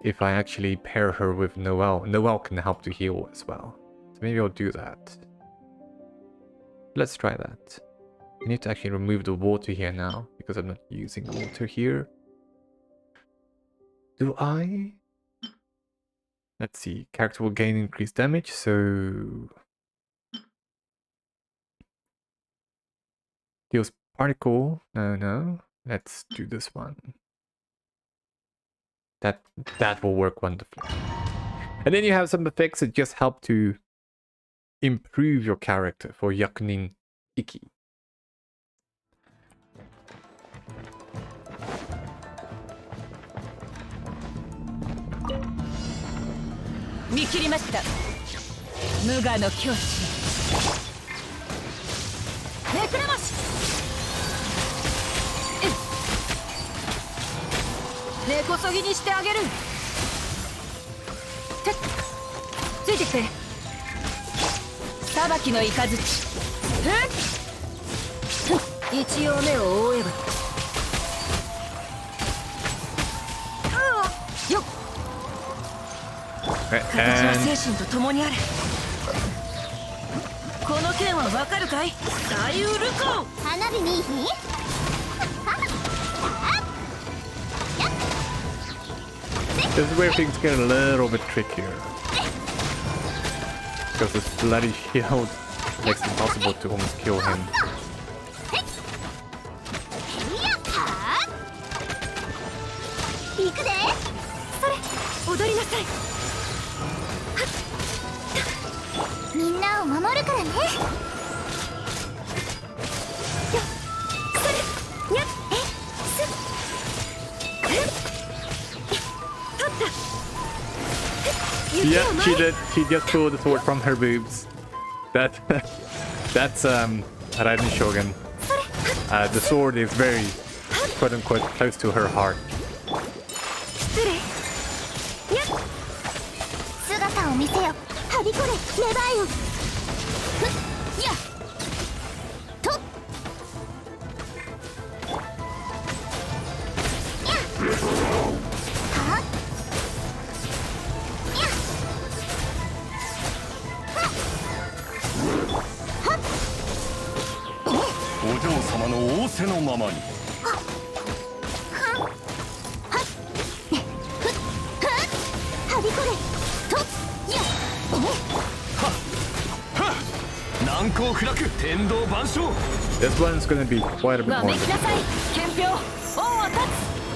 if I actually pair her with Noelle. Noelle can help to heal as well. So maybe I'll do that. Let's try that. I need to actually remove the water here now because I'm not using water here. Do I? Let's see. Character will gain increased damage, so deals particle. No. Let's do this one. That will work wonderfully. And then you have some effects that just help to improve your character for Hyakunin Ikki. 見切りました。無我の境地。めくれまし。根こそぎにしてあげる。ついてきて。裁きの雷。一応目を覆えば。よっ。 形は精神と共にある。この剣はわかるかい？大ウルコ。花火見いひん？ This is where things get a little bit trickier. Because this bloody shield makes it impossible to almost kill him. 行くで。それ、踊りなさい。 みんなを守るからね。よっ、それ、にゃっ、すっ、取った。 Yeah, she did. She just pulled the sword from her boobs. That's Raiden Shogun. The sword is very, quote unquote, close to her heart. 失礼。にゃっ、姿を見せよ。はびこれ、芽生えよ。ふっ、やっ、とっ、やっ、はっ、やっ、はっ、はっ、お嬢様の仰せのままに。はびこれ、とっ、やっ、難攻不落天道万象。 This one's gonna be quite a bit わ more めきな difficult. さい。憲兵。恩を断つ。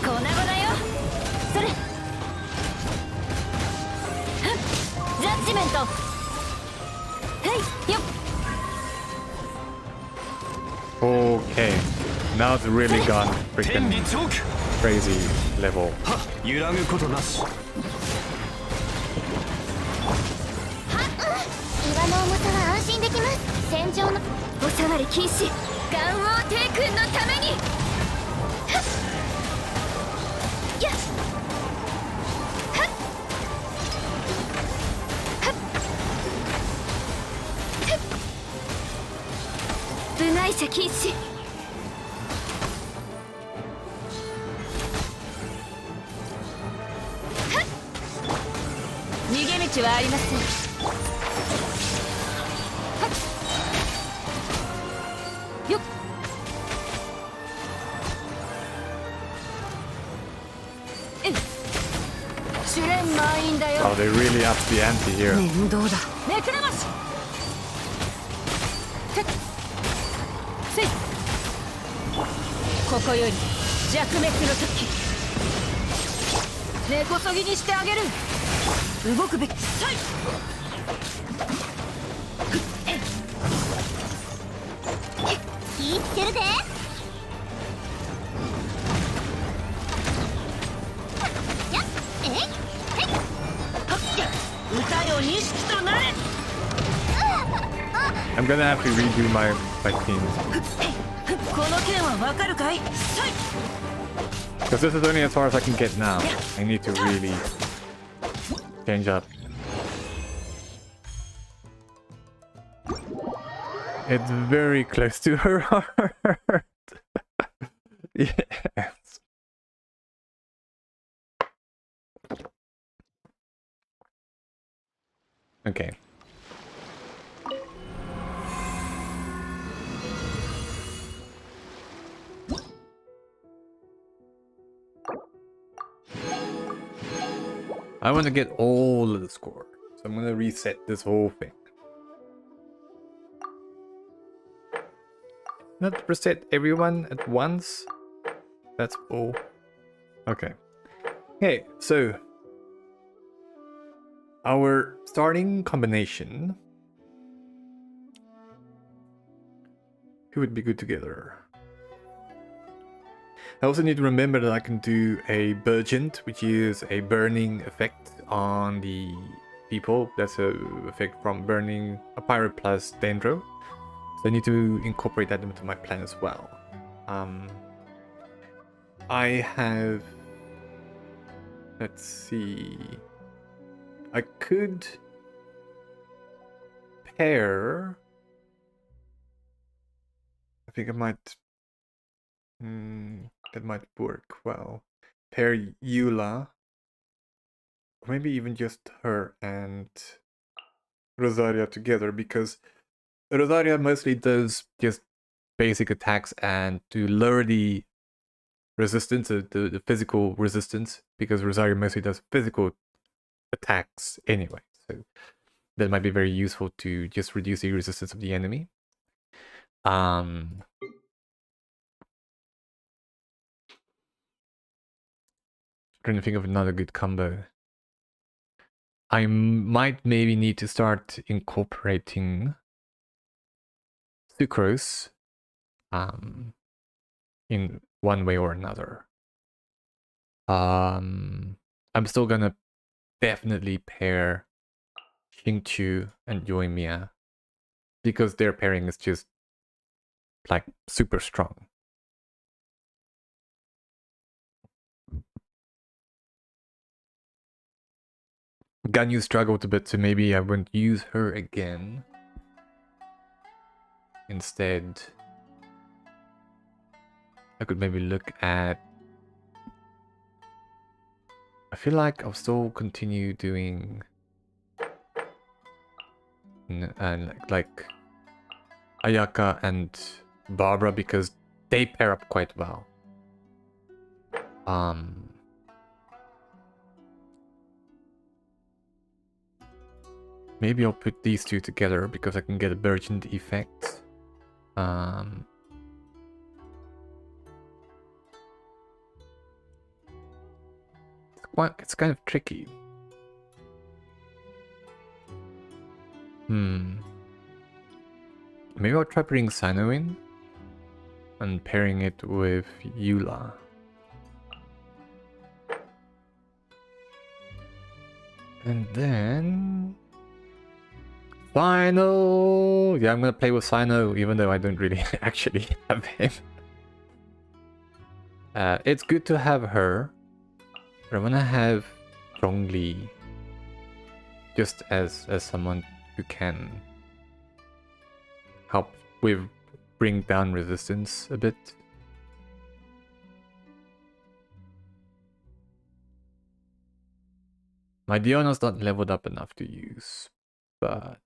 粉々だよ。それ。ジャッジメント。はいよっ。 Okay, now it's really gone 天 freaking 理チョーク。 crazy level. はっ、揺らぐことなし。岩の重さは安心できます。戦場のおさわり禁止。元王帝君のために。やっ、はっ、はっ、部外者禁止。逃げ道はありません。 よっ。試練満員だよ。 Oh, they really upped the ante here. 面倒だ。めくれまし。せい。ここより弱滅の時。根こそぎにしてあげる。動くべき。はい。 気ぃつけるで。やっ、えい、へい、歌よ錦となれ。 I'm gonna have to redo my team. この剣はわかるかい？ Because this is only as far as I can get now. I need to really change up. It's very close to her heart. Yes. Okay. I want to get all of the score. So I'm going to reset this whole thing. Not reset everyone at once. That's all. Okay. Okay, so our starting combination. Who would be good together? I also need to remember that I can do a Burgent, which is a burning effect on the people. That's a effect from burning a pirate plus Dendro. So I need to incorporate that into my plan as well. I have... Let's see... I could pair... I think I might... that might work well. Pair Eula. Or maybe even just her and Rosaria together, because Rosaria mostly does just basic attacks and to lower the resistance, the physical resistance, because Rosaria mostly does physical attacks anyway. So that might be very useful to just reduce the resistance of the enemy. Trying to think of another good combo. I might maybe need to start incorporating Sucrose in one way or another. I'm still gonna definitely pair Xingqiu and Yoimiya because their pairing is just like super strong. Ganyu struggled a bit, so maybe I wouldn't use her again. Instead, I could maybe look at... I feel like I'll still continue doing... like Ayaka and Barbara because they pair up quite well. Maybe I'll put these two together because I can get a Burgent effect. It's kind of tricky. Maybe I'll try putting Sino in and pairing it with Eula. And then... Sino! Yeah, I'm gonna play with Sino even though I don't really actually have him. It's good to have her. But I wanna have Zhongli just as someone who can help with bring down resistance a bit. My Diona's not leveled up enough to use, but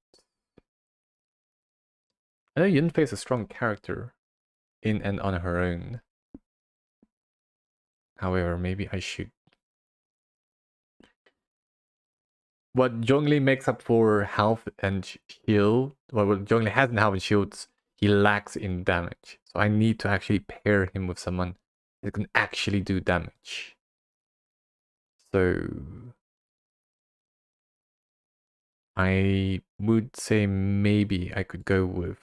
I know Yunfei is a strong character in and on her own. However, maybe I should. What Zhongli makes up for health and shield, what Zhongli has in health and shields, he lacks in damage. So I need to actually pair him with someone that can actually do damage. So I would say maybe I could go with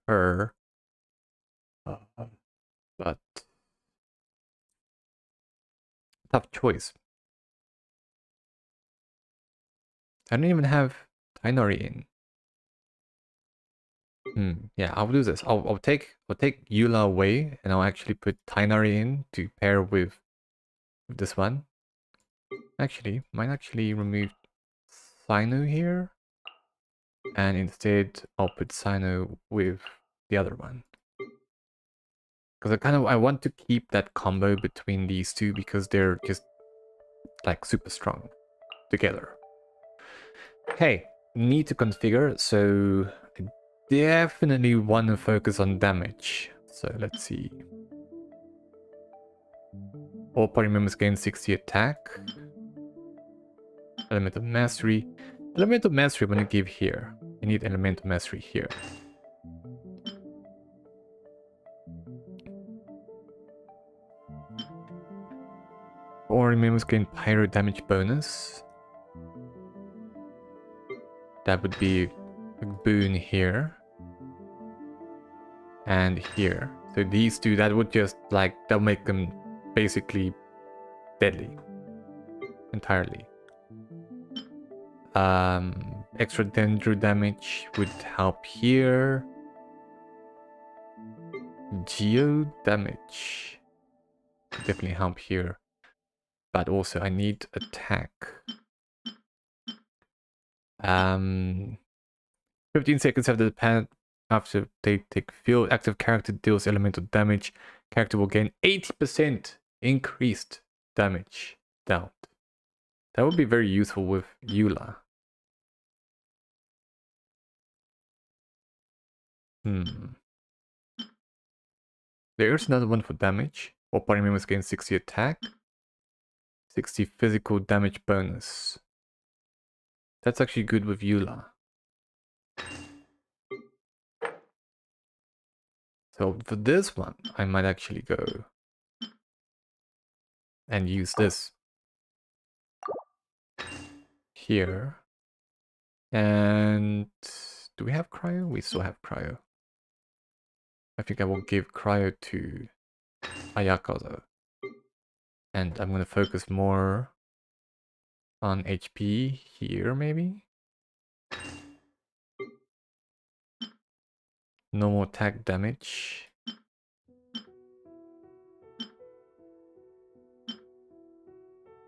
her, but tough choice. I don't even have Tainari in. Yeah, I'll do this. I'll take Eula away, and I'll actually put Tainari in to pair with this one. Actually, might actually remove Sino here, and instead I'll put Sino with the other one. Because I want to keep that combo between these two because they're just like super strong together. Okay, need to configure, so I definitely want to focus on damage. So let's see. All party members gain 60 attack. Element of mastery. Element of mastery I'm gonna give here. I need element of mastery here. Or enemies gain pyro damage bonus. That would be a boon here. And here. So these two, that would just like, that'll make them basically deadly. Entirely. Extra dendro damage would help here. Geo damage could definitely help here. But also I need attack. 15 seconds after they take field, active character deals elemental damage. Character will gain 80% increased damage dealt. That would be very useful with Eula. There's another one for damage. All party members gain 60 attack. 60 physical damage bonus. That's actually good with Eula. So for this one, I might actually go and use this here. And do we have cryo? We still have cryo. I think I will give cryo to Ayaka though. And I'm going to focus more on HP here, maybe? No more attack damage.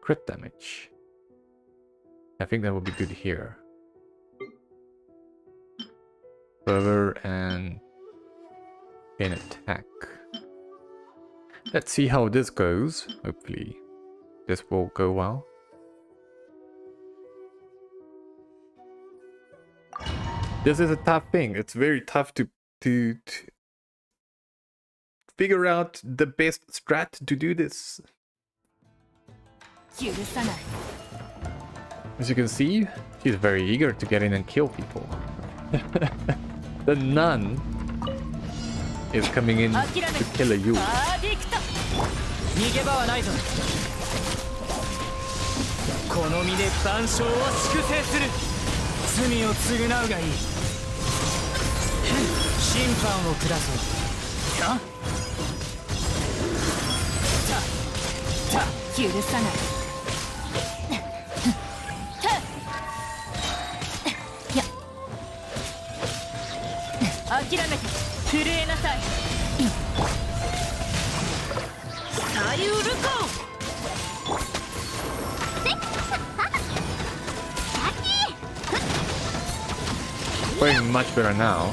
Crit damage. I think that would be good here. Fervor and gain attack. Let's see how this goes. Hopefully this will go well. This is a tough thing. It's very tough to figure out the best strat to do this. As you can see, she's very eager to get in and kill people. The nun is coming in to kill you. 逃げ場はないぞ。この身で万象を粛清する。罪を償うがいい。審判を下そう。や？許さない。諦めて震えなさい。サユルコン。 Playing much better now.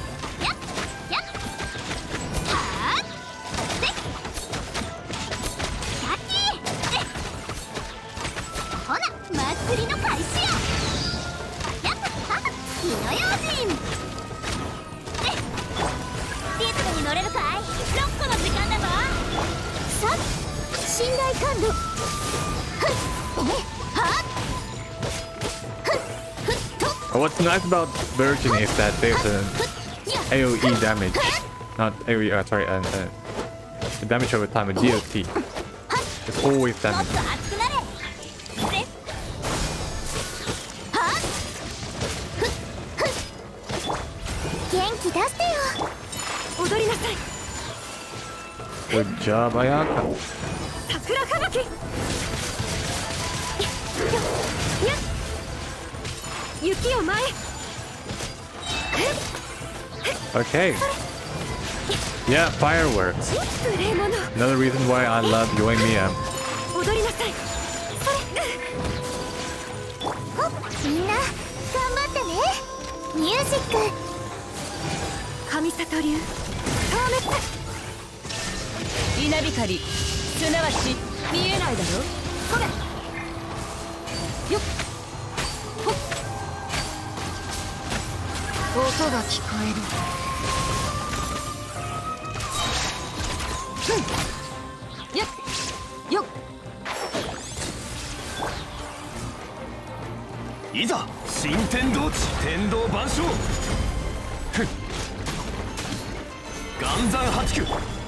ほら祭りの開始や。火の用心。リズムに乗れるかい？ロックの時間だぞ。さあ、信頼感度。What's nice about Virgin is that there's an AoE damage, not AoE, sorry, the damage over time with DOT. It's always damage. 元気出してよ。踊りなさい。 Good job, Ayaka. 桜吹雪。雪を前。 Okay. Yeah, fireworks. 無礼者。 Another reason why I love Yoimiya. 踊りなさい。みんな頑張ってね。ミュージック。神里流。消滅。稲光。すなわち見えないだろ。それ。よっ。ほっ。音が聞こえる。よっ。よっ。いざ新天道地天道万象ふっ岩山八九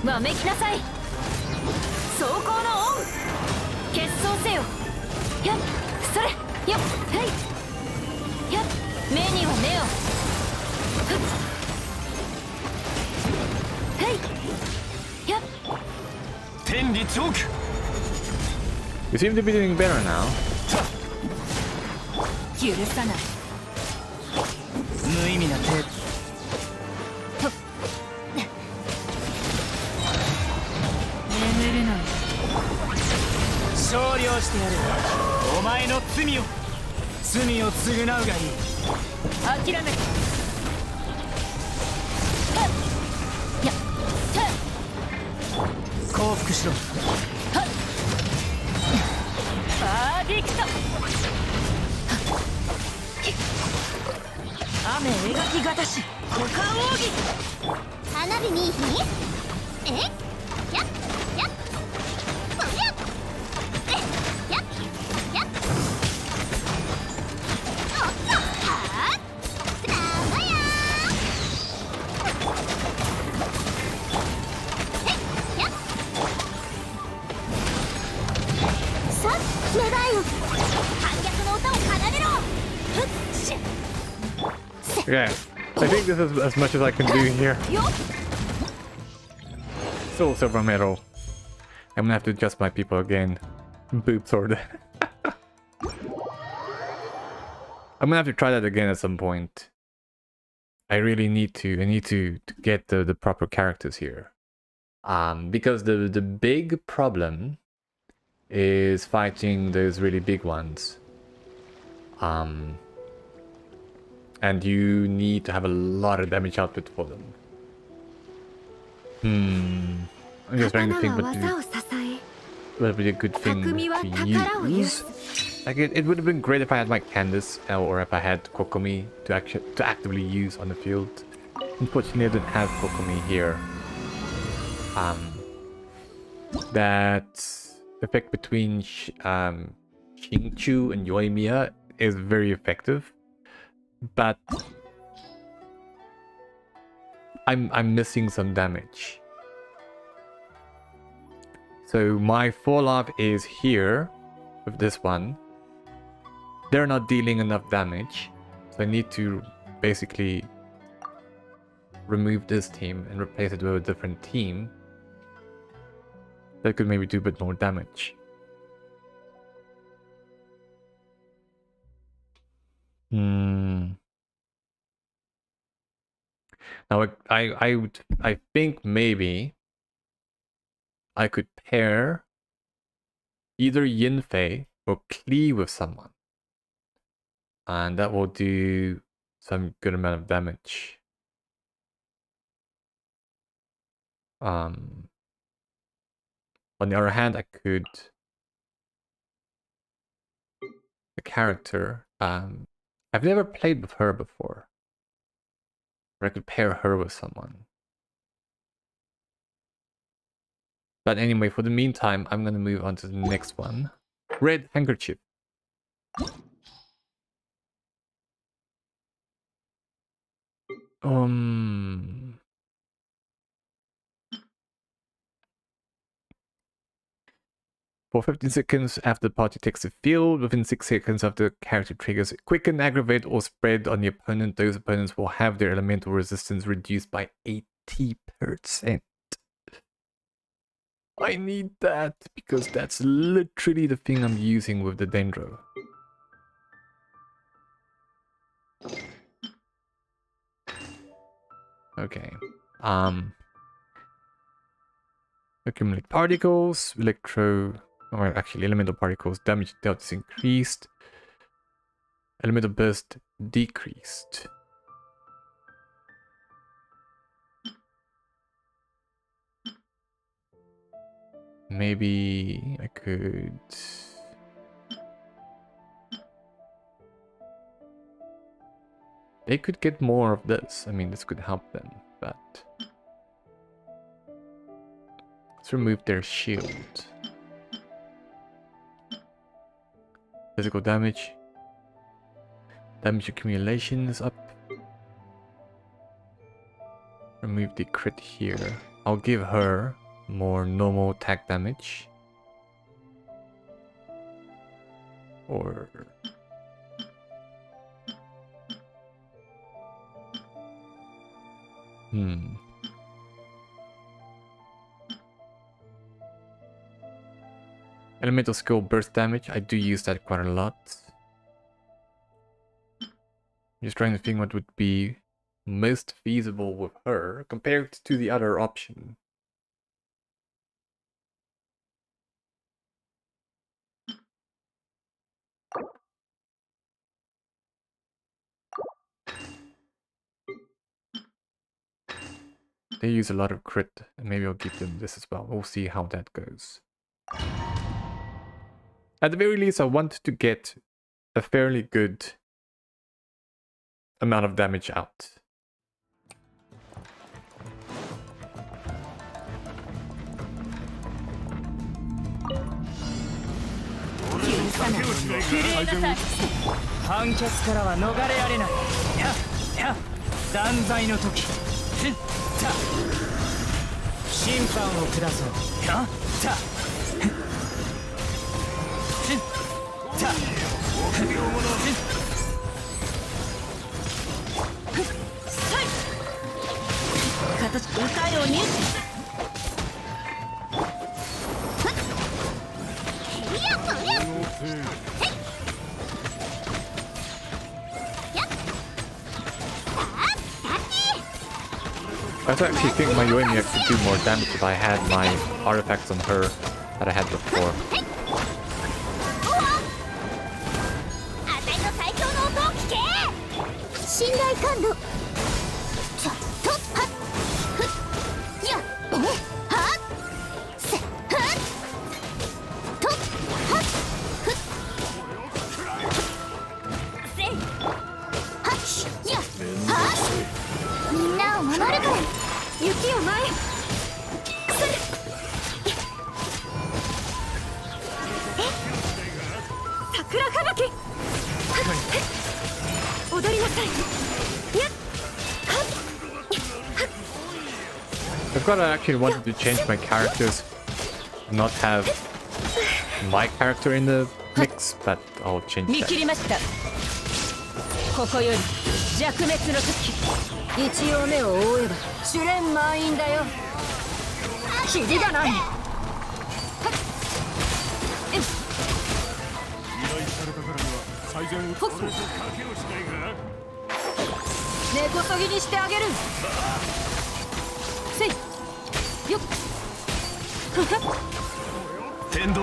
わめきなさい。走行のオン。決闘せよ。やっそれよっはいやっ目には目をふっはいやっ天理チョーク You seem to be doing better now. 許さない。無意味な手眠るのに勝利をしてやる。お前の罪を償うがいい。諦める。や降伏しろ。バーディクト。雨描きがたし股間奥義。花火にえやっやっそりゃえやっやっおっとはあだまやえやっさあ芽生えよ反逆の歌を奏でろふっし Okay, I think this is as much as I can do here. よっ Still silver medal. I'm gonna have to adjust my people again. Boob sword. I'm gonna have to try that again at some point. I really need to. I need to get the proper characters here. Because the big problem is fighting those really big ones. And you need to have a lot of damage output for them. I'm just trying to think what would be a good thing to use. Like it would have been great if I had my Candace or if I had Kokomi to actively use on the field. Unfortunately, I didn't have Kokomi here. That effect between Xingqiu and Yoimiya is very effective, but I'm missing some damage. So my fall off is here with this one. They're not dealing enough damage, so I need to basically remove this team and replace it with a different team that could maybe do a bit more damage. Now I think maybe I could pair either Yinfei or Klee with someone, and that will do some good amount of damage. On the other hand, I could the character. I've never played with her before. Or I could pair her with someone. But anyway, for the meantime, I'm gonna move on to the next one. Red Handkerchief. For 15 seconds after the party takes the field, within 6 seconds after the character triggers Quicken, Aggravate, or Spread on the opponent, those opponents will have their elemental resistance reduced by 80%. I need that, because that's literally the thing I'm using with the Dendro. Okay. Accumulate particles, or actually elemental particles, damage dealt is increased. Elemental burst decreased. Maybe I could... They could get more of this. I mean, this could help them, but... Let's remove their shield. Physical damage. Damage accumulation is up. Remove the crit here. I'll give her more normal attack damage. Or... Elemental skill burst damage. I do use that quite a lot. Just trying to think what would be most feasible with her compared to the other option. They use a lot of crit, and maybe I'll give them this as well. We'll see how that goes. At the very least, I want to get a fairly good amount of damage out. I actually think my Yoimiya could do more damage if I had my artifacts on her that I had before. I've got actually wanted to change my characters, not have my character in the mix, but I'll change that. 一応目を覆えば試練満員だよ。キリがない。根こそぎにしてあげる。せい。よっ。天道、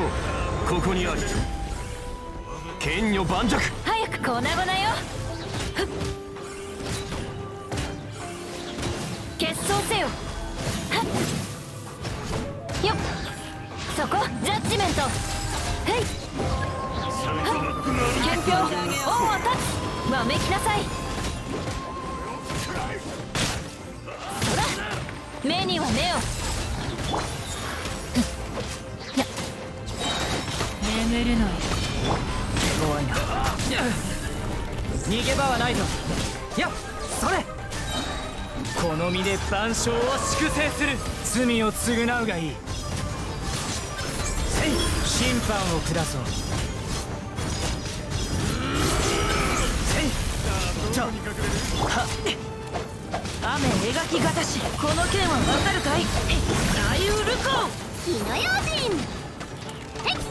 ここにあり。剣女盤石。早く粉々よ。決闘せよ。よっ。そこジャッジメント。へい。憲兵王は立つ。わめきなさい。そら目には目を。眠るのよ。怖いな。逃げ場はないぞ。やっそれ。この身で万象を粛清する。罪を償うがいい。せい審判を下そう。せいとは雨描きがたし。この剣はわかるかい。大ウルコ火の用心。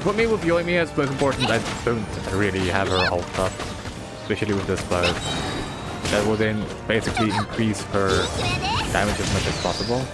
For me with Yoimiya, it's most important I don't really have her ult up, especially with this bow. That will then basically increase her damage as much as possible.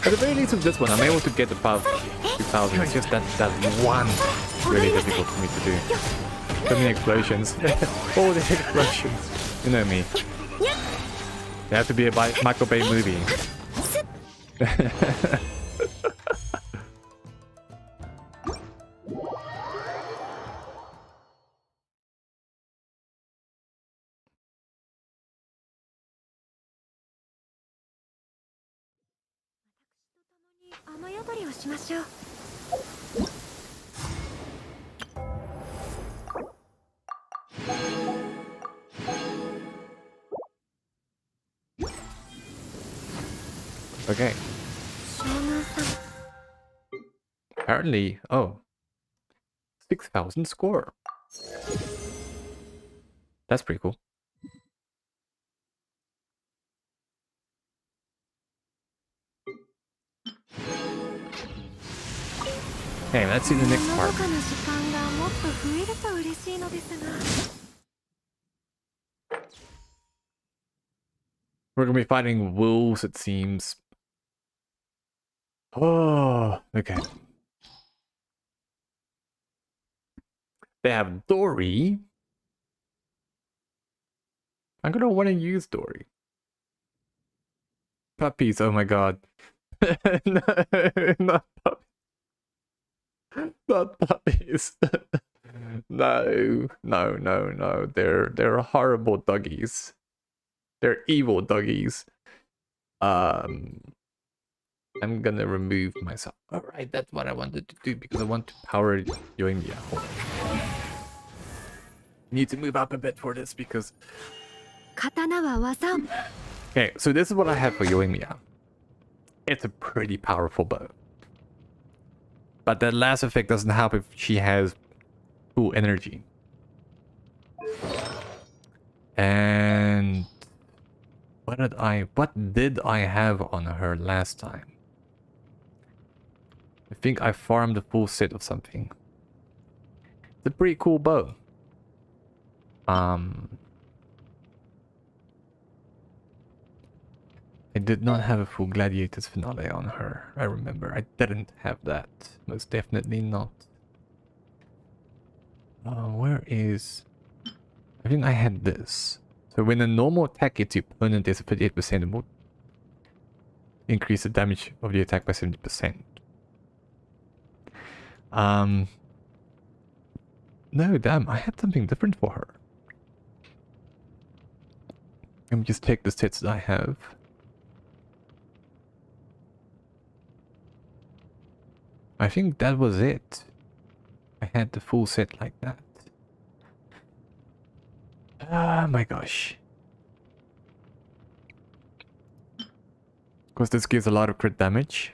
At the very least of this one, I'm able to get above 2000. It's just that one really difficult for me to do. So many explosions. All the explosions. You know me. They have to be a Michael Bay movie. Okay. Apparently, oh, 6,000 score. That's pretty cool. Okay, let's see the next part. We're gonna be fighting wolves, it seems. Oh, okay. They have Dory. I'm gonna want to use Dory. Puppies, oh my god. No, not puppies. Not puppies. No, no, no, no. They're horrible doggies. They're evil doggies. I'm gonna remove myself. Alright, that's what I wanted to do because I want to power Yoimiya. Need to move up a bit for this because... Okay, so this is what I have for Yoimiya. It's a pretty powerful bow. But that last effect doesn't help if she has full energy. And... What did I have on her last time? I think I farmed a full set of something. It's a pretty cool bow. I did not have a full Gladiator's Finale on her. I remember. I didn't have that. Most definitely not. Where is... I think I had this. So when a normal attack hits your opponent, there's a 58% and will increase the damage of the attack by 70%. No, damn, I had something different for her. Let me just take the sets that I have. I think that was it. I had the full set like that. Ah, my gosh. Because this gives a lot of crit damage.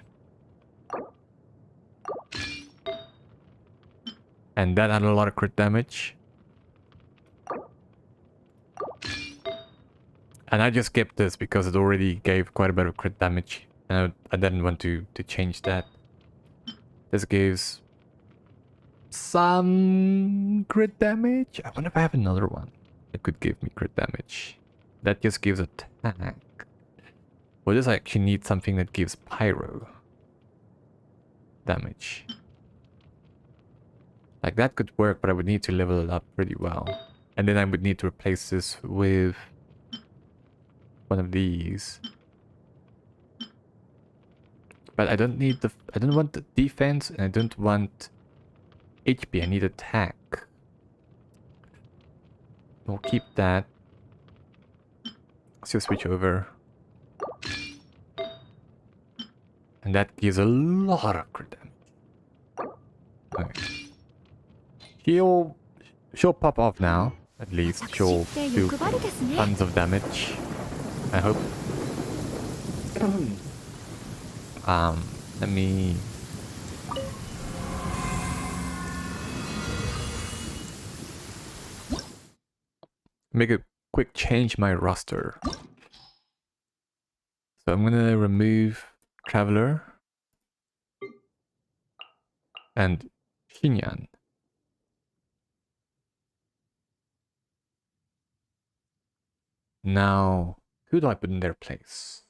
And that had a lot of crit damage. And I just kept this because it already gave quite a bit of crit damage. And I didn't want to change that. This gives some crit damage. I wonder if I have another one that could give me crit damage. That just gives attack. Or does I actually need something that gives pyro damage? Like that could work, but I would need to level it up pretty well. And then I would need to replace this with one of these. But I don't need I don't want the defense and I don't want HP. I need attack. We'll keep that. Let's just switch over. And that gives a lot of crit damage. Okay. She'll pop off now. At least she'll do tons of damage. I hope. Let me... make a quick change my roster. So I'm gonna remove Traveler and Shinyan. Now, who do I put in their place?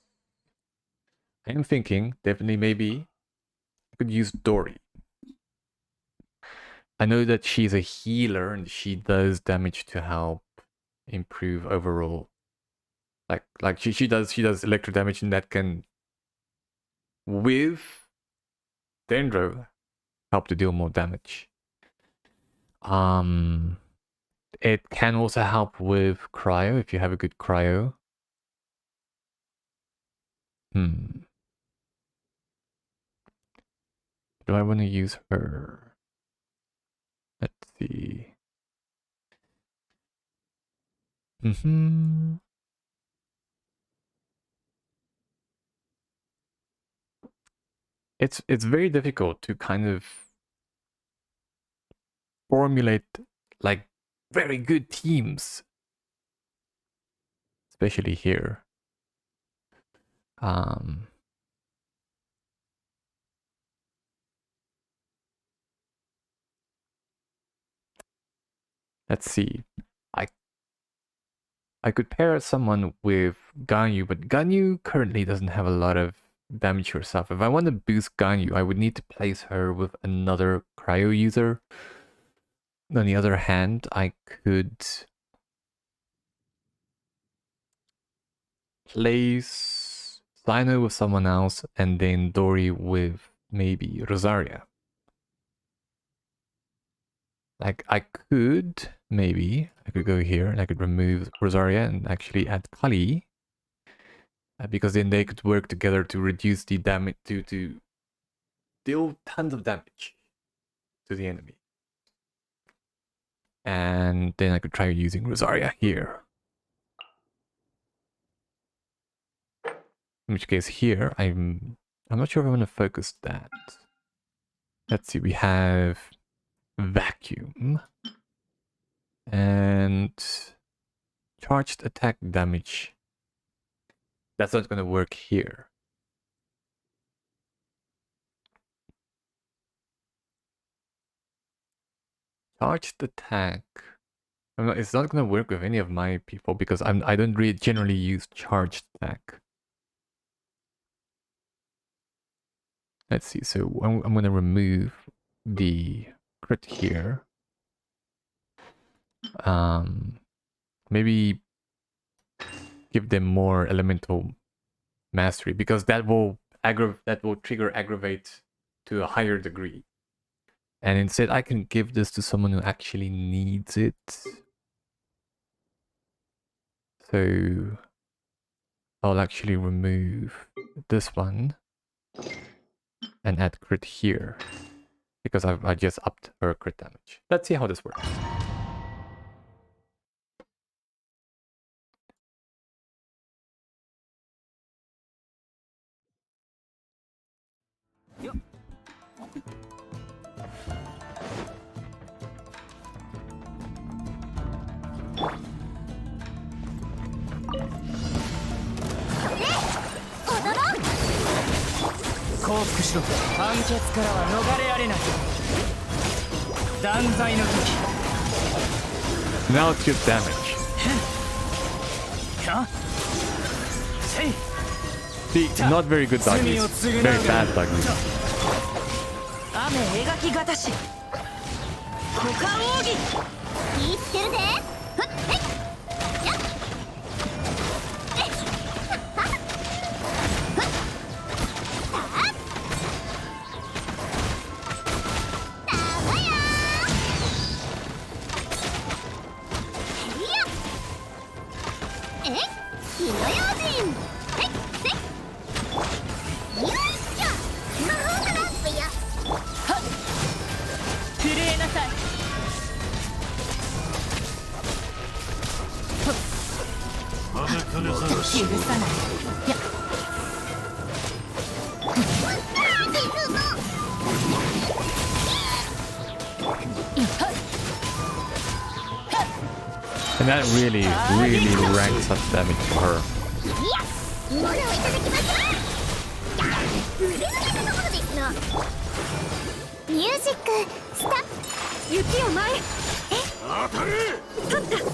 I am thinking, definitely maybe, I could use Dory. I know that she's a healer and she does damage to help improve overall. Like she does electro damage, and that can, with Dendro, help to deal more damage. It can also help with cryo if you have a good cryo. Do I want to use her? Let's see. It's very difficult to kind of formulate like very good teams, especially here. Let's see. I could pair someone with Ganyu, but Ganyu currently doesn't have a lot of damage herself. If I want to boost Ganyu, I would need to place her with another cryo user. On the other hand, I could place Sino with someone else and then Dory with maybe Rosaria. Like I could go here and I could remove Rosaria and actually add Kali. Because then they could work together to reduce the damage, to deal tons of damage to the enemy. And then I could try using Rosaria here. In which case here, I'm not sure if I want to focus that. Let's see, we have Vacuum. And charged attack damage. That's not going to work here. Charged attack. It's not going to work with any of my people because I don't really generally use charged attack. Let's see. So I'm going to remove the crit here. Maybe give them more elemental mastery because that will trigger aggravate to a higher degree. And instead I can give this to someone who actually needs it. So I'll actually remove this one and add crit here because I just upped her crit damage. Let's see how this works. Now it's just damage. See, not very good doggies. Very bad doggies. 雨描きがたし股間奥義言ってるでふっへいやっえっはっふっさあだわやへいやえい火の用心へいせいよいしょ魔法のランプよ震えなさい許さないや And that really ranks up damage for her. いや物をいただきます腕の中のものですのミュージックスタップ雪を前へ当たれ取ったやっ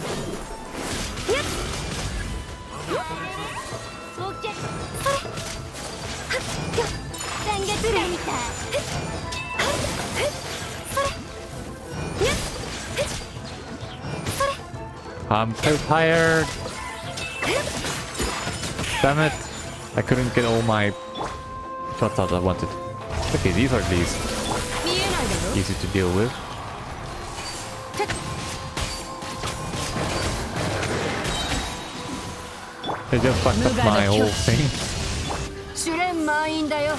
オッケーそれはっ失礼みたい。I'm so tired. Damn it. I couldn't get all my shots out I wanted. Okay, these are these. 見えないだろ Easy to deal with. They just fucked up my whole thing. 試練満員だよ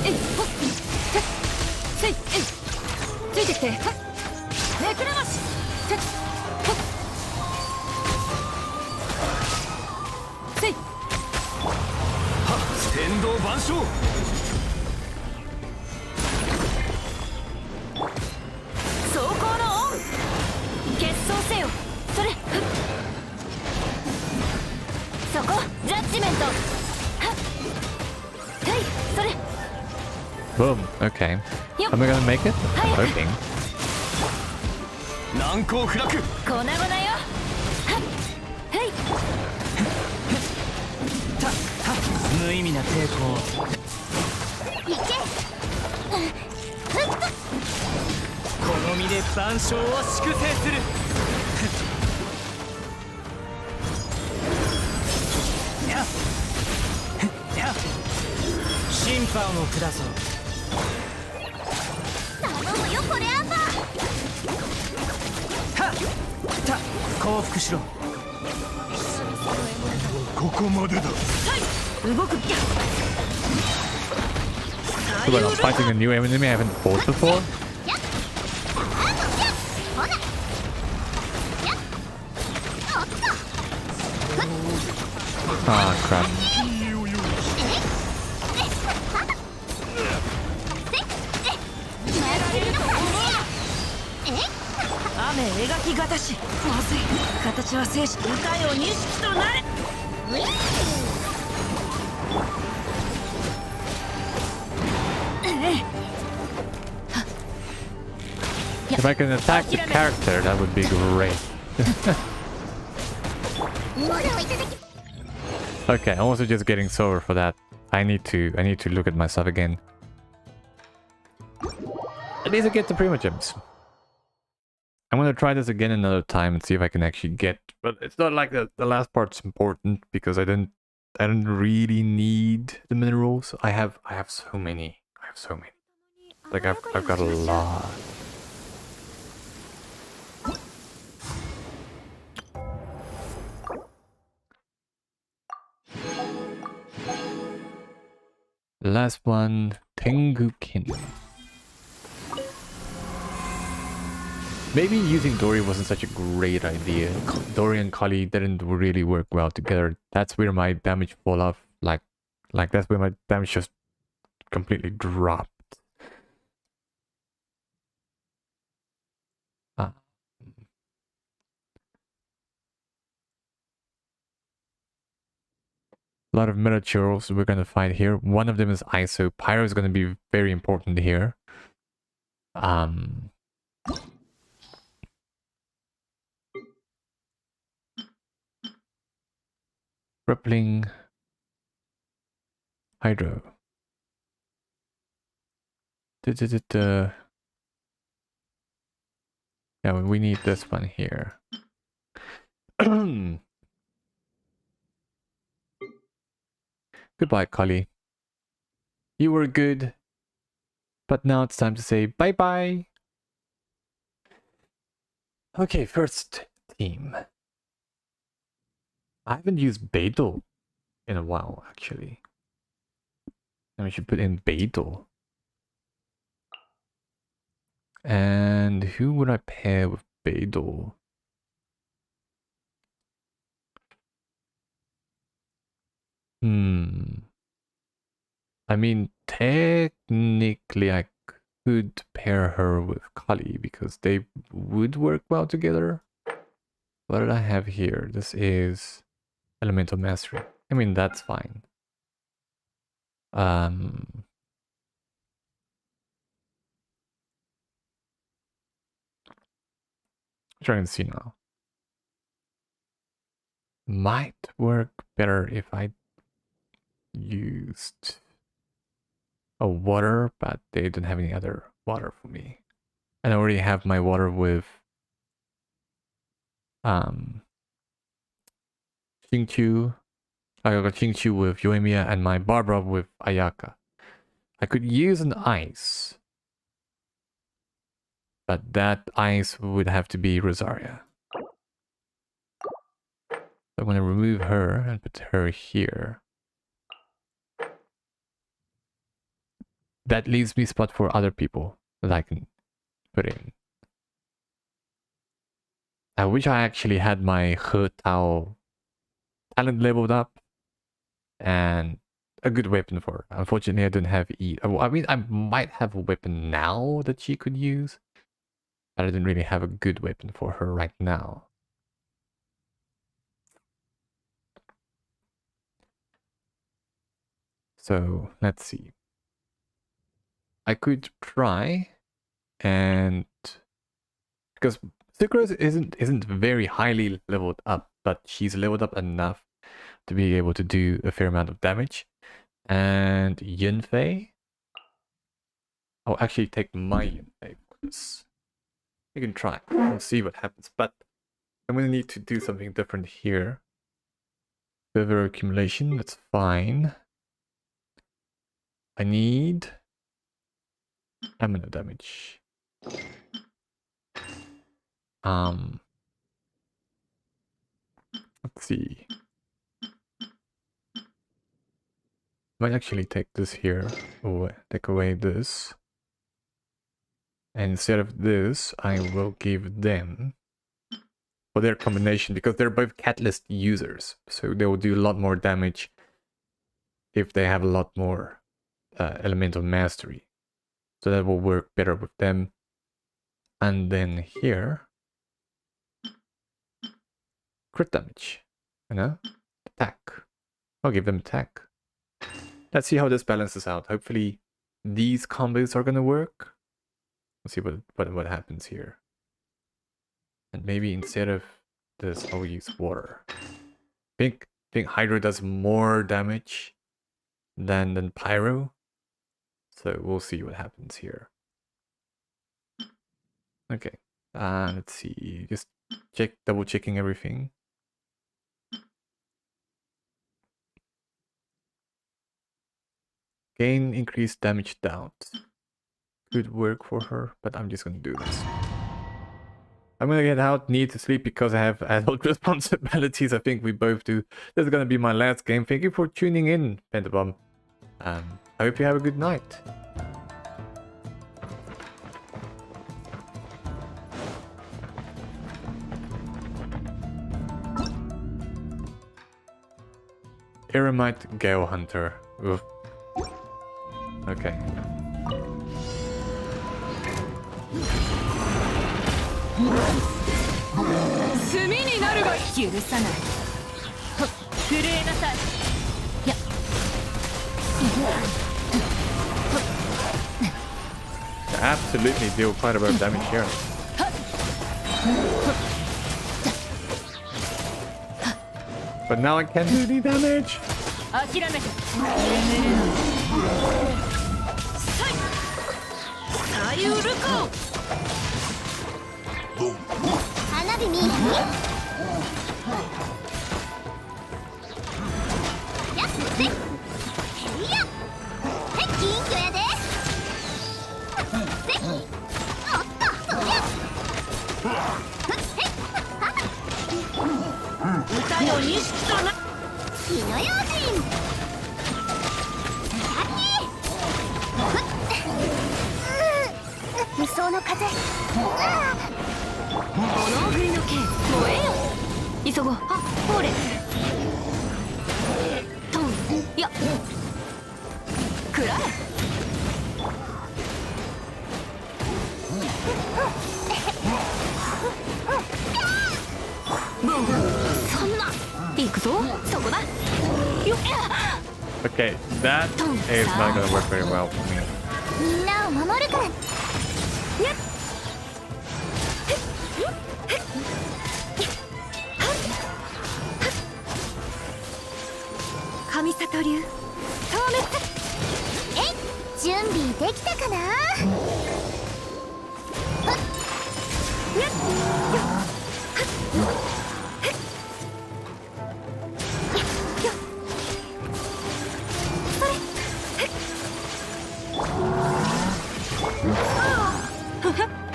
えいほっせいえいついてきてはっめくらましてっほっせい天道万象。走行のオン決闘せよそれふっそこジャッジメントはっはいそれ Boom. Okay. Am I gonna make it? I'm hoping. 難攻不落。粉々よはっはい無意味な抵抗。いけ。この身で万象を粛清する。やや審判を下そう。頼むよこれアンバー。はった降伏しろ。ここまでだ。動く So I'm fighting a new enemy I haven't fought before? Ah, crap. 雨描きがたしまずい形は静止歌よ錦となれ If I can attack the character, that would be great. Okay, I'm also just getting sober for that. I need to look at myself again. At least I get the Prima Gems. I'm gonna try this again another time and see if I can actually get. But it's not like the last part's important because I don't really need the minerals. I have so many. I have so many. Like I've got a lot. The last one, Tengukin. Maybe using Dory wasn't such a great idea. Dory and Kali didn't really work well together. That's where my damage fall off. Like that's where my damage just completely dropped. Ah. A lot of miniatures we're gonna fight here. One of them is ISO. Pyro is gonna be very important here. Rippling Hydro. Yeah, we need this one here. Goodbye, Kali. You were good, but now it's time to say bye-bye. Okay, first team. I haven't used Beidou in a while, actually. And we should put in Beidou. And who would I pair with Beidou? I mean, technically I could pair her with Kali because they would work well together. What did I have here? This is Elemental Mastery. I mean, that's fine. Trying to see now. Might work better if I used a water, but they don't have any other water for me. And I already have my water with Xingqiu. I got Xingqiu with Yoimiya and my Barbara with Ayaka. I could use an ice, but that ice would have to be Rosaria. I'm gonna remove her and put her here. That leaves me spot for other people that I can put in. I wish I actually had my He Tao talent leveled up and a good weapon for her. Unfortunately, I don't have I mean, I might have a weapon now that she could use, but I don't really have a good weapon for her right now. So let's see. I could try, and because Sucrose isn't very highly leveled up, but she's leveled up enough to be able to do a fair amount of damage. And Yunfei, I'll actually take my Yunfei for this. You can try. We'll see what happens, but I'm gonna need to do something different here. Further accumulation, that's fine. I need stamina damage. Let's see. Might actually take this here, or take away this. And instead of this, I will give them for their combination, because they're both catalyst users, so they will do a lot more damage if they have a lot more elemental mastery. So that will work better with them. And then here, crit damage, you know, attack. I'll give them attack. Let's see how this balances out. Hopefully these combos are gonna work. Let's see what happens here. And maybe instead of this, I'll use water. I think Hydro does more damage than Pyro. So we'll see what happens here. Okay. Let's see. Just double checking everything. Gain increased damage down. Could work for her, but I'm just gonna do this. I'm gonna get out, need to sleep because I have adult responsibilities. I think we both do. This is gonna be my last game. Thank you for tuning in, Pentabomb. I hope you have a good night. Eremite Gale Hunter. Oof. Okay. Absolutely deal quite a bit of damage here. But now I can't do the damage. Okay, that is not gonna work very well for me. できたかな。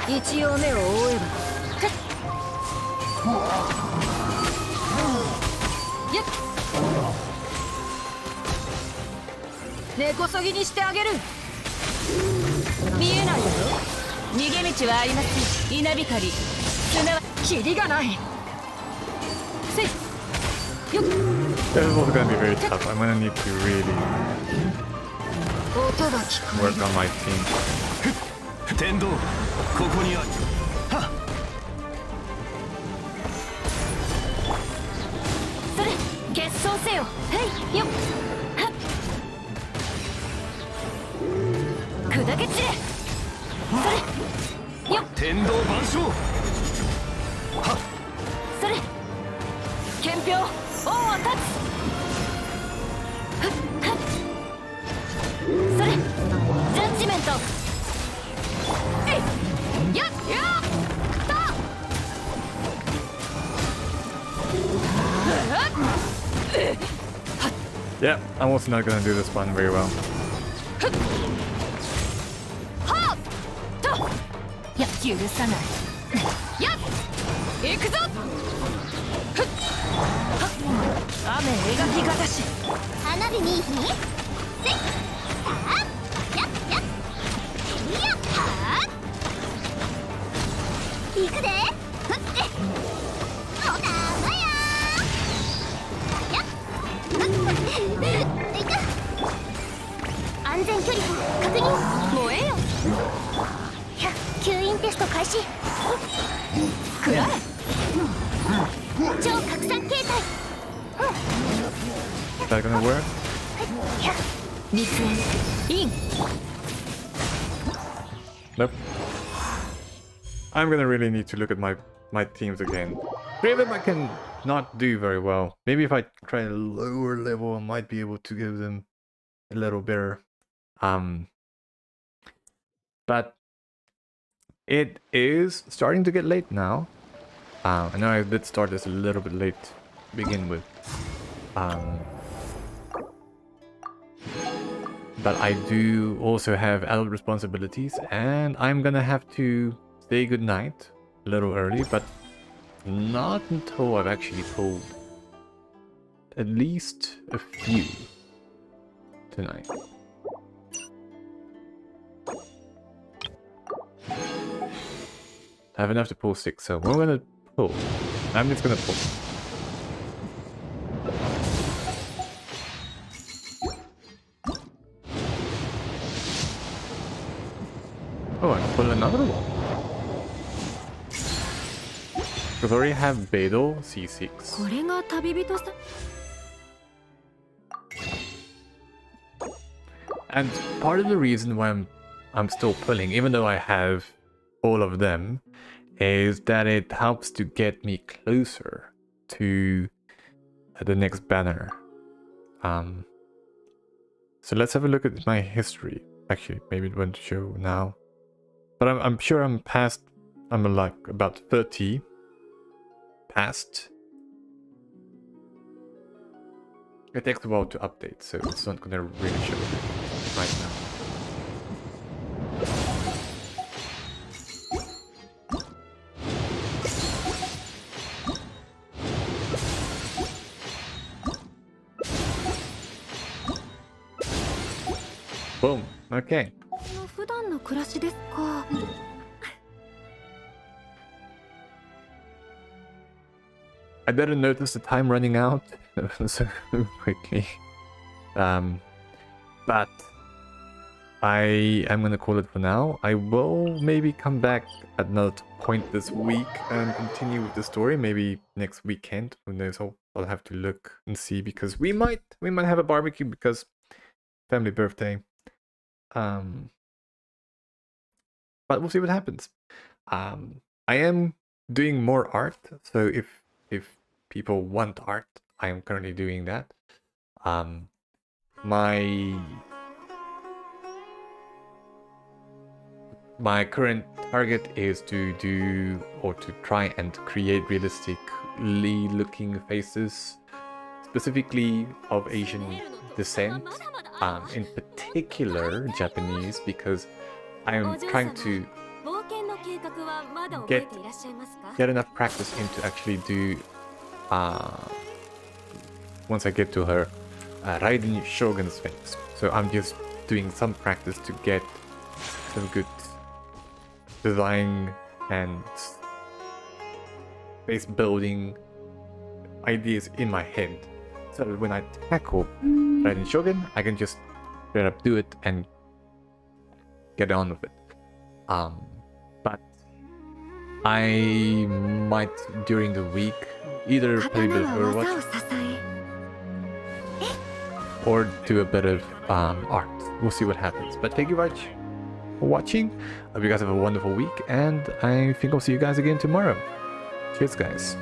一応目を覆えば。やっ根こそぎにしてあげる。見えないだろ。逃げ道はありません。稲光すなわキリがない。せいよっ。 This is also gonna be very tough. I'm gonna need to really 音が聞こえ work る。 on my team. 天道ここにある。はっ。それ結晶せよ。はいよっはっ砕け散れ。それよっ天道万象。はっ。それ憲兵王を立つ。ふっはっそれジャッジメント。えいやっやっと Yeah, I'm also not gonna do this one very well. はっとや許さないやっ行くぞ。ふっはっ雨描きがたし。花火にせいさあやっやっやっはっ行くで。ふっておたまややっふっいく。安全距離確認。燃えよ。吸引テスト開始。くらえ。超拡散形態。 Is that gonna work? 密煙イン。 Nope. I'm gonna really need to look at my teams again. 3 of them I can not do very well. Maybe if I try a lower level, I might be able to give them a little better. But it is starting to get late now. I know I did start this a little bit late to begin with. But I do also have adult responsibilities, and I'm gonna have to say goodnight a little early, but not until I've actually told at least a few tonight. I have enough to pull 6, so we're gonna pull. I'm just gonna pull. Oh, I can pull another one. Because I already have Beidou C6. これが旅人さん。 And part of the reason why I'm still pulling, even though I have all of them, is that it helps to get me closer to the next banner. So let's have a look at my history. Actually, maybe it won't show now. But I'm sure I'm past, I'm like about 30 past. It takes a while to update, so it's not gonna really show right now. Boom. Okay. 普段の暮らしですか。 I didn't notice the time running out so quickly. But I am gonna call it for now. I will maybe come back at another point this week and continue with the story. Maybe next weekend. Who knows? I'll have to look and see, because we might have a barbecue because family birthday. But we'll see what happens. I am doing more art, so if people want art, I am currently doing that. my current target is to do or to try and create realistically looking faces, specifically of Asian descent, in particular Japanese, because I am trying to get enough practice in to actually do once I get to her Raiden Shogun's face. So I'm just doing some practice to get some good design and face building ideas in my head, so that when I tackle Raiden Shogun, I can just straight up do it and get on with it. But I might during the week either play a bit of Overwatch or do a bit of art. We'll see what happens. But thank you very much for watching. I hope you guys have a wonderful week, and I think I'll see you guys again tomorrow. Cheers, guys.